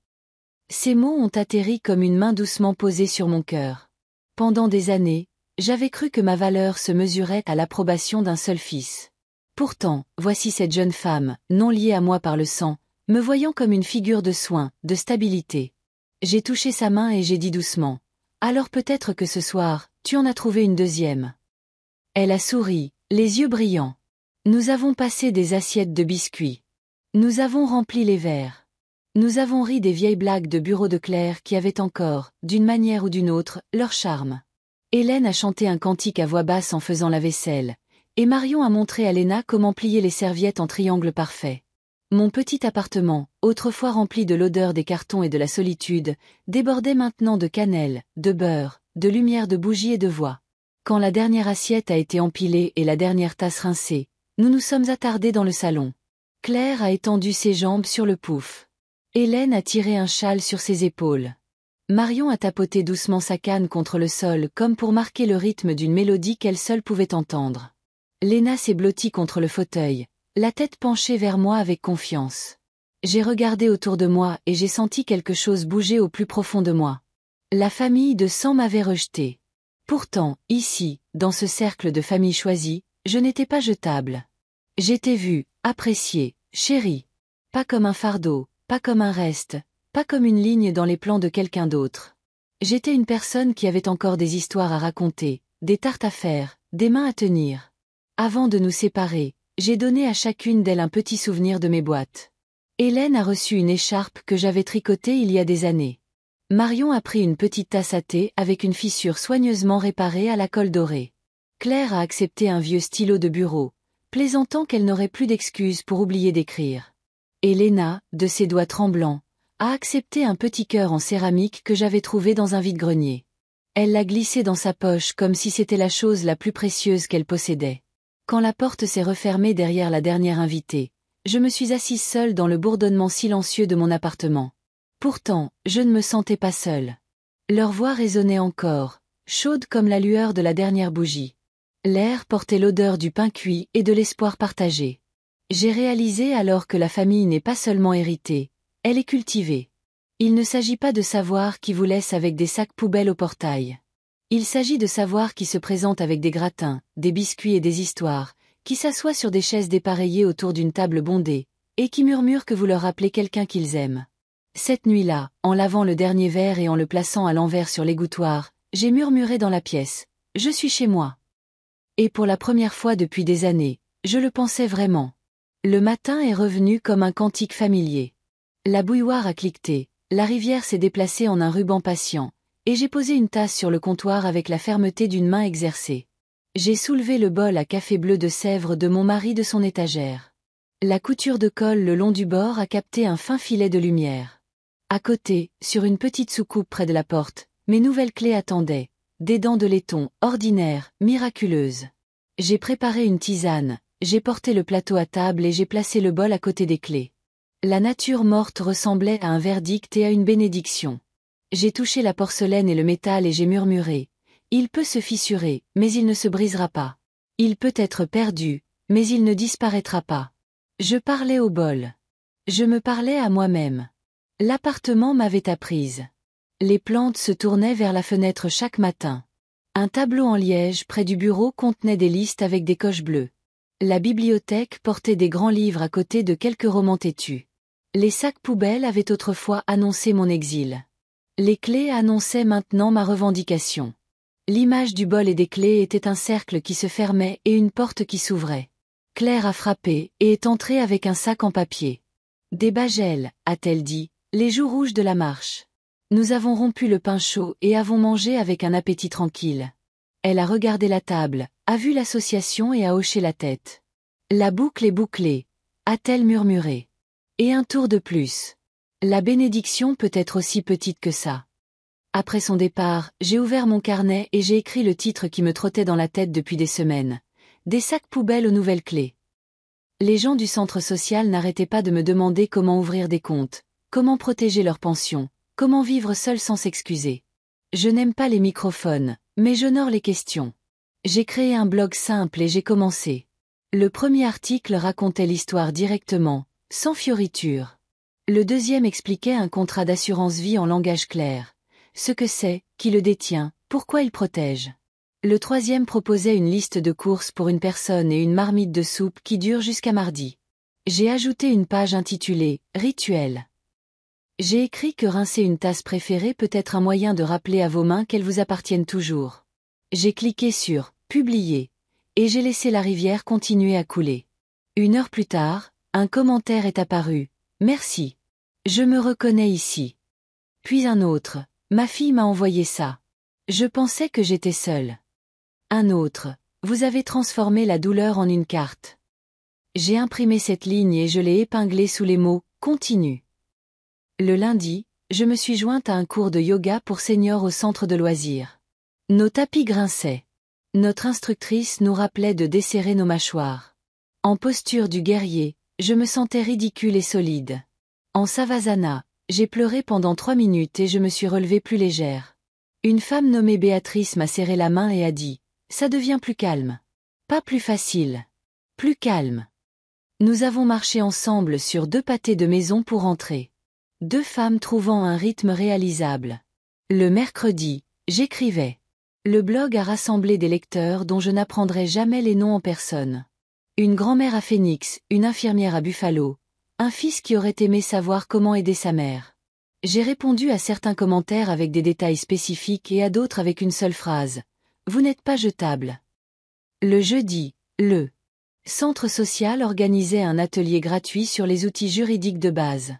Ces mots ont atterri comme une main doucement posée sur mon cœur. Pendant des années, j'avais cru que ma valeur se mesurait à l'approbation d'un seul fils. Pourtant, voici cette jeune femme, non liée à moi par le sang, me voyant comme une figure de soin, de stabilité. J'ai touché sa main et j'ai dit doucement « Alors peut-être que ce soir, tu en as trouvé une deuxième ». Elle a souri, les yeux brillants. Nous avons passé des assiettes de biscuits. Nous avons rempli les verres. Nous avons ri des vieilles blagues de bureau de Claire qui avaient encore, d'une manière ou d'une autre, leur charme. Hélène a chanté un cantique à voix basse en faisant la vaisselle, et Marion a montré à Léna comment plier les serviettes en triangle parfait. Mon petit appartement, autrefois rempli de l'odeur des cartons et de la solitude, débordait maintenant de cannelle, de beurre, de lumière de bougies et de voix. Quand la dernière assiette a été empilée et la dernière tasse rincée, nous nous sommes attardés dans le salon. Claire a étendu ses jambes sur le pouf. Hélène a tiré un châle sur ses épaules. Marion a tapoté doucement sa canne contre le sol comme pour marquer le rythme d'une mélodie qu'elle seule pouvait entendre. Léna s'est blottie contre le fauteuil, la tête penchée vers moi avec confiance. J'ai regardé autour de moi et j'ai senti quelque chose bouger au plus profond de moi. La famille de sang m'avait rejeté. Pourtant, ici, dans ce cercle de famille choisie, je n'étais pas jetable. J'étais vue, appréciée, chérie. Pas comme un fardeau, pas comme un reste, pas comme une ligne dans les plans de quelqu'un d'autre. J'étais une personne qui avait encore des histoires à raconter, des tartes à faire, des mains à tenir. Avant de nous séparer, j'ai donné à chacune d'elles un petit souvenir de mes boîtes. Hélène a reçu une écharpe que j'avais tricotée il y a des années. Marion a pris une petite tasse à thé avec une fissure soigneusement réparée à la colle dorée. Claire a accepté un vieux stylo de bureau, plaisantant qu'elle n'aurait plus d'excuses pour oublier d'écrire. Et Léna, de ses doigts tremblants, a accepté un petit cœur en céramique que j'avais trouvé dans un vide-grenier. Elle l'a glissé dans sa poche comme si c'était la chose la plus précieuse qu'elle possédait. Quand la porte s'est refermée derrière la dernière invitée, je me suis assise seule dans le bourdonnement silencieux de mon appartement. Pourtant, je ne me sentais pas seule. Leur voix résonnait encore, chaude comme la lueur de la dernière bougie. L'air portait l'odeur du pain cuit et de l'espoir partagé. J'ai réalisé alors que la famille n'est pas seulement héritée, elle est cultivée. Il ne s'agit pas de savoir qui vous laisse avec des sacs poubelles au portail. Il s'agit de savoir qui se présente avec des gratins, des biscuits et des histoires, qui s'assoit sur des chaises dépareillées autour d'une table bondée, et qui murmure que vous leur rappelez quelqu'un qu'ils aiment. Cette nuit-là, en lavant le dernier verre et en le plaçant à l'envers sur l'égouttoir, j'ai murmuré dans la pièce. Je suis chez moi. Et pour la première fois depuis des années, je le pensais vraiment. Le matin est revenu comme un cantique familier. La bouilloire a cliqueté, la rivière s'est déplacée en un ruban patient, et j'ai posé une tasse sur le comptoir avec la fermeté d'une main exercée. J'ai soulevé le bol à café bleu de Sèvres de mon mari de son étagère. La couture de colle le long du bord a capté un fin filet de lumière. À côté, sur une petite soucoupe près de la porte, mes nouvelles clés attendaient, des dents de laiton, ordinaires, miraculeuses. J'ai préparé une tisane, j'ai porté le plateau à table et j'ai placé le bol à côté des clés. La nature morte ressemblait à un verdict et à une bénédiction. J'ai touché la porcelaine et le métal et j'ai murmuré. Il peut se fissurer, mais il ne se brisera pas. Il peut être perdu, mais il ne disparaîtra pas. Je parlais au bol. Je me parlais à moi-même. L'appartement m'avait apprise. Les plantes se tournaient vers la fenêtre chaque matin. Un tableau en liège près du bureau contenait des listes avec des coches bleues. La bibliothèque portait des grands livres à côté de quelques romans têtus. Les sacs poubelles avaient autrefois annoncé mon exil. Les clés annonçaient maintenant ma revendication. L'image du bol et des clés était un cercle qui se fermait et une porte qui s'ouvrait. Claire a frappé et est entrée avec un sac en papier. Des bagels, a-t-elle dit, les joues rouges de la marche. Nous avons rompu le pain chaud et avons mangé avec un appétit tranquille. Elle a regardé la table, a vu l'association et a hoché la tête. La boucle est bouclée, a-t-elle murmuré. Et un tour de plus. La bénédiction peut être aussi petite que ça. Après son départ, j'ai ouvert mon carnet et j'ai écrit le titre qui me trottait dans la tête depuis des semaines. Des sacs poubelles aux nouvelles clés. Les gens du centre social n'arrêtaient pas de me demander comment ouvrir des comptes, comment protéger leur pension, comment vivre seul sans s'excuser. Je n'aime pas les microphones, mais j'honore les questions. J'ai créé un blog simple et j'ai commencé. Le premier article racontait l'histoire directement, sans fioriture. Le deuxième expliquait un contrat d'assurance vie en langage clair. Ce que c'est, qui le détient, pourquoi il protège. Le troisième proposait une liste de courses pour une personne et une marmite de soupe qui dure jusqu'à mardi. J'ai ajouté une page intitulée « Rituel ». J'ai écrit que rincer une tasse préférée peut être un moyen de rappeler à vos mains qu'elles vous appartiennent toujours. J'ai cliqué sur « Publier » et j'ai laissé la rivière continuer à couler. 1 heure plus tard, un commentaire est apparu. « Merci. Je me reconnais ici. » Puis un autre. « Ma fille m'a envoyé ça. Je pensais que j'étais seule. » Un autre. « Vous avez transformé la douleur en une carte. » J'ai imprimé cette ligne et je l'ai épinglée sous les mots « Continue ». Le lundi, je me suis jointe à un cours de yoga pour seniors au centre de loisirs. Nos tapis grinçaient. Notre instructrice nous rappelait de desserrer nos mâchoires. En posture du guerrier, je me sentais ridicule et solide. En savasana, j'ai pleuré pendant 3 minutes et je me suis relevée plus légère. Une femme nommée Béatrice m'a serré la main et a dit « Ça devient plus calme. Pas plus facile. Plus calme. » Nous avons marché ensemble sur 2 pâtés de maison pour rentrer. 2 femmes trouvant un rythme réalisable. Le mercredi, j'écrivais. Le blog a rassemblé des lecteurs dont je n'apprendrai jamais les noms en personne. Une grand-mère à Phoenix, une infirmière à Buffalo, un fils qui aurait aimé savoir comment aider sa mère. J'ai répondu à certains commentaires avec des détails spécifiques et à d'autres avec une seule phrase. Vous n'êtes pas jetable. Le jeudi, le centre social organisait un atelier gratuit sur les outils juridiques de base.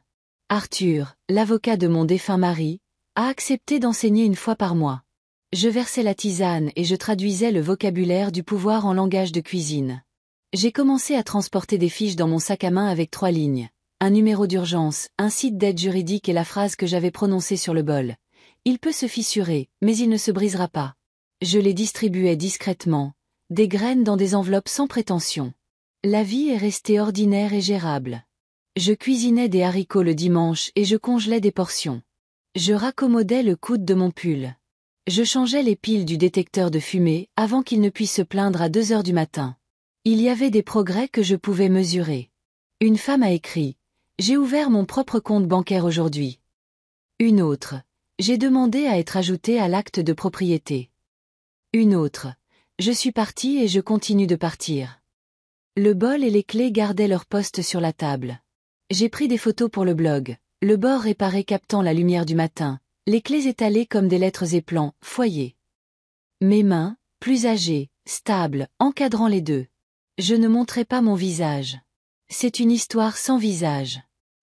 Arthur, l'avocat de mon défunt mari, a accepté d'enseigner 1 fois par mois. Je versais la tisane et je traduisais le vocabulaire du pouvoir en langage de cuisine. J'ai commencé à transporter des fiches dans mon sac à main avec 3 lignes. Un numéro d'urgence, un site d'aide juridique et la phrase que j'avais prononcée sur le bol. Il peut se fissurer, mais il ne se brisera pas. Je les distribuais discrètement, des graines dans des enveloppes sans prétention. La vie est restée ordinaire et gérable. Je cuisinais des haricots le dimanche et je congelais des portions. Je raccommodais le coude de mon pull. Je changeais les piles du détecteur de fumée avant qu'il ne puisse se plaindre à 2 heures du matin. Il y avait des progrès que je pouvais mesurer. Une femme a écrit « J'ai ouvert mon propre compte bancaire aujourd'hui ». Une autre « J'ai demandé à être ajoutée à l'acte de propriété ». Une autre « Je suis partie et je continue de partir ». Le bol et les clés gardaient leur poste sur la table. J'ai pris des photos pour le blog, le bord réparé captant la lumière du matin, les clés étalées comme des lettres et plans, foyer. Mes mains, plus âgées, stables, encadrant les deux. Je ne montrai pas mon visage. C'est une histoire sans visage.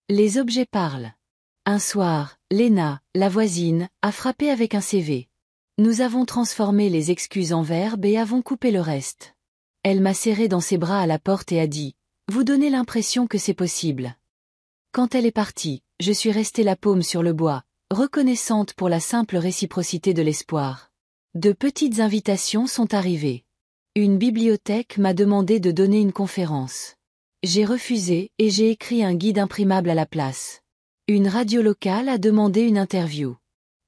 Les objets parlent. Un soir, Léna, la voisine, a frappé avec un CV. Nous avons transformé les excuses en verbes et avons coupé le reste. Elle m'a serré dans ses bras à la porte et a dit « Vous donnez l'impression que c'est possible ». Quand elle est partie, je suis restée la paume sur le bois, reconnaissante pour la simple réciprocité de l'espoir. De petites invitations sont arrivées. Une bibliothèque m'a demandé de donner une conférence. J'ai refusé et j'ai écrit un guide imprimable à la place. Une radio locale a demandé une interview.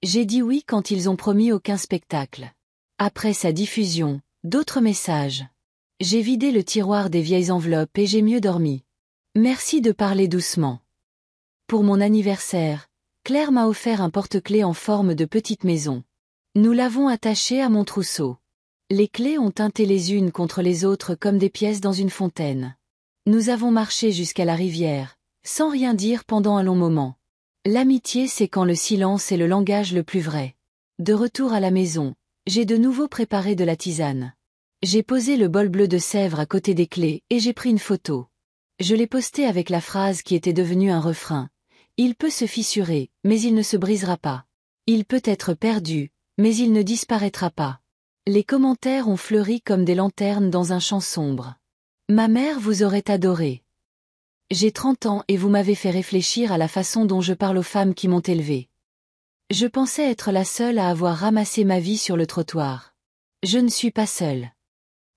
J'ai dit oui quand ils ont promis aucun spectacle. Après sa diffusion, d'autres messages. J'ai vidé le tiroir des vieilles enveloppes et j'ai mieux dormi. Merci de parler doucement. Pour mon anniversaire, Claire m'a offert un porte-clés en forme de petite maison. Nous l'avons attaché à mon trousseau. Les clés ont teinté les unes contre les autres comme des pièces dans une fontaine. Nous avons marché jusqu'à la rivière, sans rien dire pendant un long moment. L'amitié c'est quand le silence est le langage le plus vrai. De retour à la maison, j'ai de nouveau préparé de la tisane. J'ai posé le bol bleu de Sèvres à côté des clés et j'ai pris une photo. Je l'ai postée avec la phrase qui était devenue un refrain. Il peut se fissurer, mais il ne se brisera pas. Il peut être perdu, mais il ne disparaîtra pas. Les commentaires ont fleuri comme des lanternes dans un champ sombre. Ma mère vous aurait adoré. J'ai 30 ans et vous m'avez fait réfléchir à la façon dont je parle aux femmes qui m'ont élevée. Je pensais être la seule à avoir ramassé ma vie sur le trottoir. Je ne suis pas seule.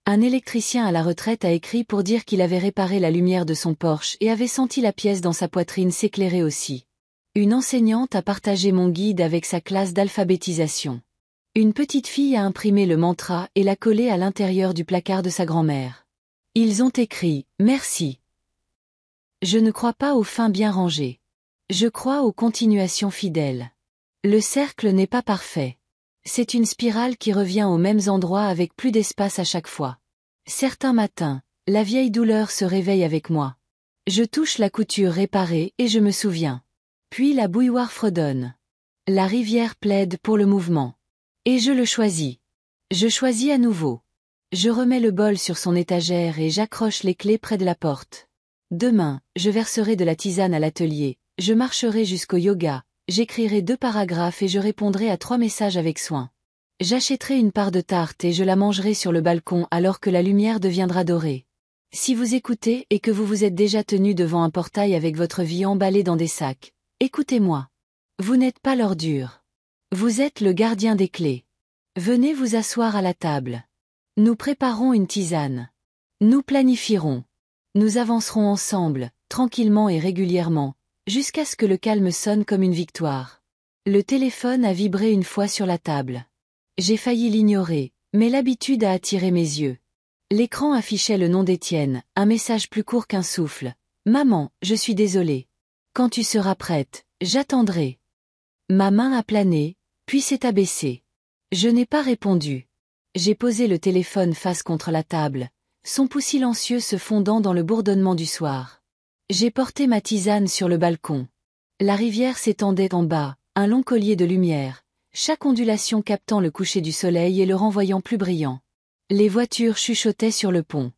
Un électricien à la retraite a écrit pour dire qu'il avait réparé la lumière de son Porsche et avait senti la pièce dans sa poitrine s'éclairer aussi. Une enseignante a partagé mon guide avec sa classe d'alphabétisation. Une petite fille a imprimé le mantra et l'a collé à l'intérieur du placard de sa grand-mère. Ils ont écrit « Merci ». Je ne crois pas aux fins bien rangées. Je crois aux continuations fidèles. Le cercle n'est pas parfait. C'est une spirale qui revient aux mêmes endroits avec plus d'espace à chaque fois. Certains matins, la vieille douleur se réveille avec moi. Je touche la couture réparée et je me souviens. Puis la bouilloire fredonne. La rivière plaide pour le mouvement. Et je le choisis. Je choisis à nouveau. Je remets le bol sur son étagère et j'accroche les clés près de la porte. Demain, je verserai de la tisane à l'atelier, je marcherai jusqu'au yoga, j'écrirai 2 paragraphes et je répondrai à 3 messages avec soin. J'achèterai une part de tarte et je la mangerai sur le balcon alors que la lumière deviendra dorée. Si vous écoutez et que vous vous êtes déjà tenu devant un portail avec votre vie emballée dans des sacs, écoutez-moi. Vous n'êtes pas l'ordure. Vous êtes le gardien des clés. Venez vous asseoir à la table. Nous préparons une tisane. Nous planifierons. Nous avancerons ensemble, tranquillement et régulièrement, jusqu'à ce que le calme sonne comme une victoire. Le téléphone a vibré une fois sur la table. J'ai failli l'ignorer, mais l'habitude a attiré mes yeux. L'écran affichait le nom d'Étienne, un message plus court qu'un souffle. « Maman, je suis désolée. Quand tu seras prête, j'attendrai. » Ma main a plané, puis s'est abaissée. Je n'ai pas répondu. J'ai posé le téléphone face contre la table, son pouls silencieux se fondant dans le bourdonnement du soir. J'ai porté ma tisane sur le balcon. La rivière s'étendait en bas, un long collier de lumière, chaque ondulation captant le coucher du soleil et le renvoyant plus brillant. Les voitures chuchotaient sur le pont.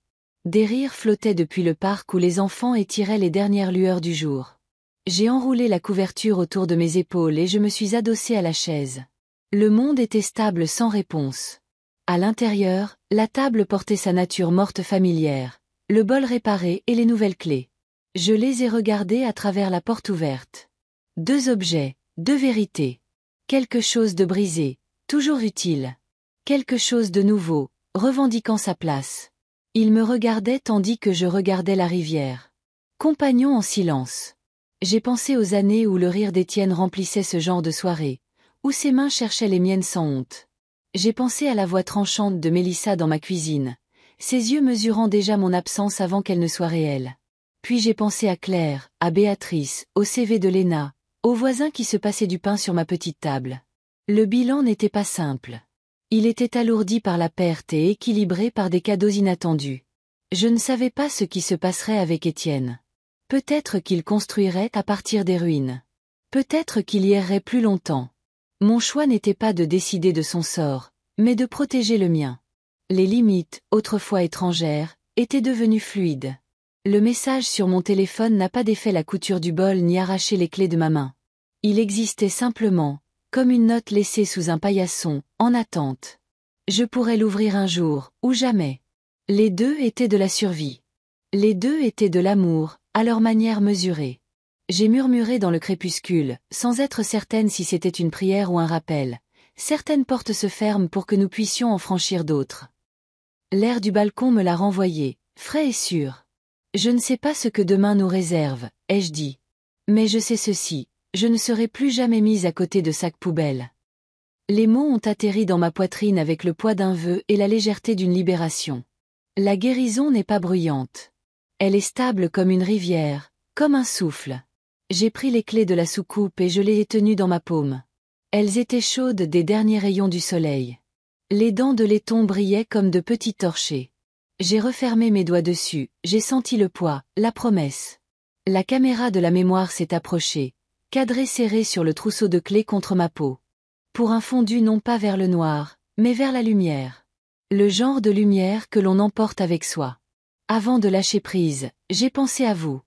Des rires flottaient depuis le parc où les enfants étiraient les dernières lueurs du jour. J'ai enroulé la couverture autour de mes épaules et je me suis adossée à la chaise. Le monde était stable sans réponse. À l'intérieur, la table portait sa nature morte familière, le bol réparé et les nouvelles clés. Je les ai regardés à travers la porte ouverte. 2 objets, 2 vérités. Quelque chose de brisé, toujours utile. Quelque chose de nouveau, revendiquant sa place. Ils me regardaient tandis que je regardais la rivière. Compagnons en silence. J'ai pensé aux années où le rire d'Étienne remplissait ce genre de soirée, où ses mains cherchaient les miennes sans honte. J'ai pensé à la voix tranchante de Mélissa dans ma cuisine, ses yeux mesurant déjà mon absence avant qu'elle ne soit réelle. Puis j'ai pensé à Claire, à Béatrice, au CV de Léna, aux voisins qui se passaient du pain sur ma petite table. Le bilan n'était pas simple. Il était alourdi par la perte et équilibré par des cadeaux inattendus. Je ne savais pas ce qui se passerait avec Étienne. Peut-être qu'il construirait à partir des ruines. Peut-être qu'il y errait plus longtemps. Mon choix n'était pas de décider de son sort, mais de protéger le mien. Les limites, autrefois étrangères, étaient devenues fluides. Le message sur mon téléphone n'a pas défait la couture du bol ni arraché les clés de ma main. Il existait simplement, comme une note laissée sous un paillasson, en attente. Je pourrais l'ouvrir un jour, ou jamais. Les deux étaient de la survie. Les deux étaient de l'amour, à leur manière mesurée. J'ai murmuré dans le crépuscule, sans être certaine si c'était une prière ou un rappel. Certaines portes se ferment pour que nous puissions en franchir d'autres. L'air du balcon me l'a renvoyé, frais et sûr. Je ne sais pas ce que demain nous réserve, ai-je dit. Mais je sais ceci, je ne serai plus jamais mise à côté de sacs poubelles. Les mots ont atterri dans ma poitrine avec le poids d'un vœu et la légèreté d'une libération. La guérison n'est pas bruyante. Elle est stable comme une rivière, comme un souffle. J'ai pris les clés de la soucoupe et je les ai tenues dans ma paume. Elles étaient chaudes des derniers rayons du soleil. Les dents de laiton brillaient comme de petits torchers. J'ai refermé mes doigts dessus, j'ai senti le poids, la promesse. La caméra de la mémoire s'est approchée, cadrée serrée sur le trousseau de clés contre ma peau. Pour un fondu non pas vers le noir, mais vers la lumière. Le genre de lumière que l'on emporte avec soi. Avant de lâcher prise, j'ai pensé à vous.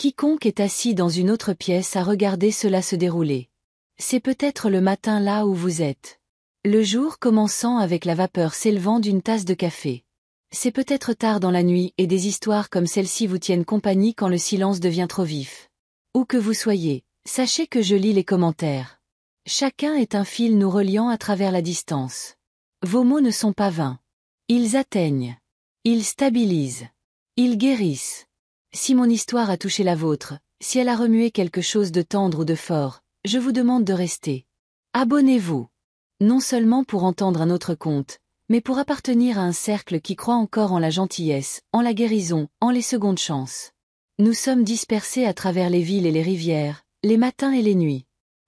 Quiconque est assis dans une autre pièce à regarder cela se dérouler. C'est peut-être le matin là où vous êtes. Le jour commençant avec la vapeur s'élevant d'une tasse de café. C'est peut-être tard dans la nuit et des histoires comme celle-ci vous tiennent compagnie quand le silence devient trop vif. Où que vous soyez, sachez que je lis les commentaires. Chacun est un fil nous reliant à travers la distance. Vos mots ne sont pas vains. Ils atteignent. Ils stabilisent. Ils guérissent. Si mon histoire a touché la vôtre, si elle a remué quelque chose de tendre ou de fort, je vous demande de rester. Abonnez-vous. Non seulement pour entendre un autre conte, mais pour appartenir à un cercle qui croit encore en la gentillesse, en la guérison, en les secondes chances. Nous sommes dispersés à travers les villes et les rivières, les matins et les nuits.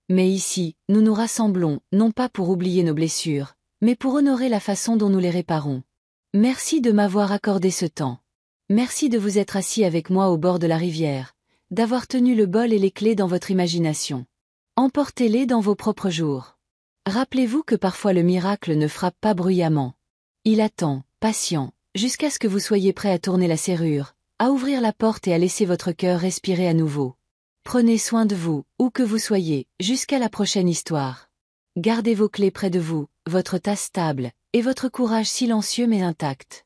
Mais ici, nous nous rassemblons, non pas pour oublier nos blessures, mais pour honorer la façon dont nous les réparons. Merci de m'avoir accordé ce temps. Merci de vous être assis avec moi au bord de la rivière, d'avoir tenu le bol et les clés dans votre imagination. Emportez-les dans vos propres jours. Rappelez-vous que parfois le miracle ne frappe pas bruyamment. Il attend, patient, jusqu'à ce que vous soyez prêt à tourner la serrure, à ouvrir la porte et à laisser votre cœur respirer à nouveau. Prenez soin de vous, où que vous soyez, jusqu'à la prochaine histoire. Gardez vos clés près de vous, votre tasse stable, et votre courage silencieux mais intact.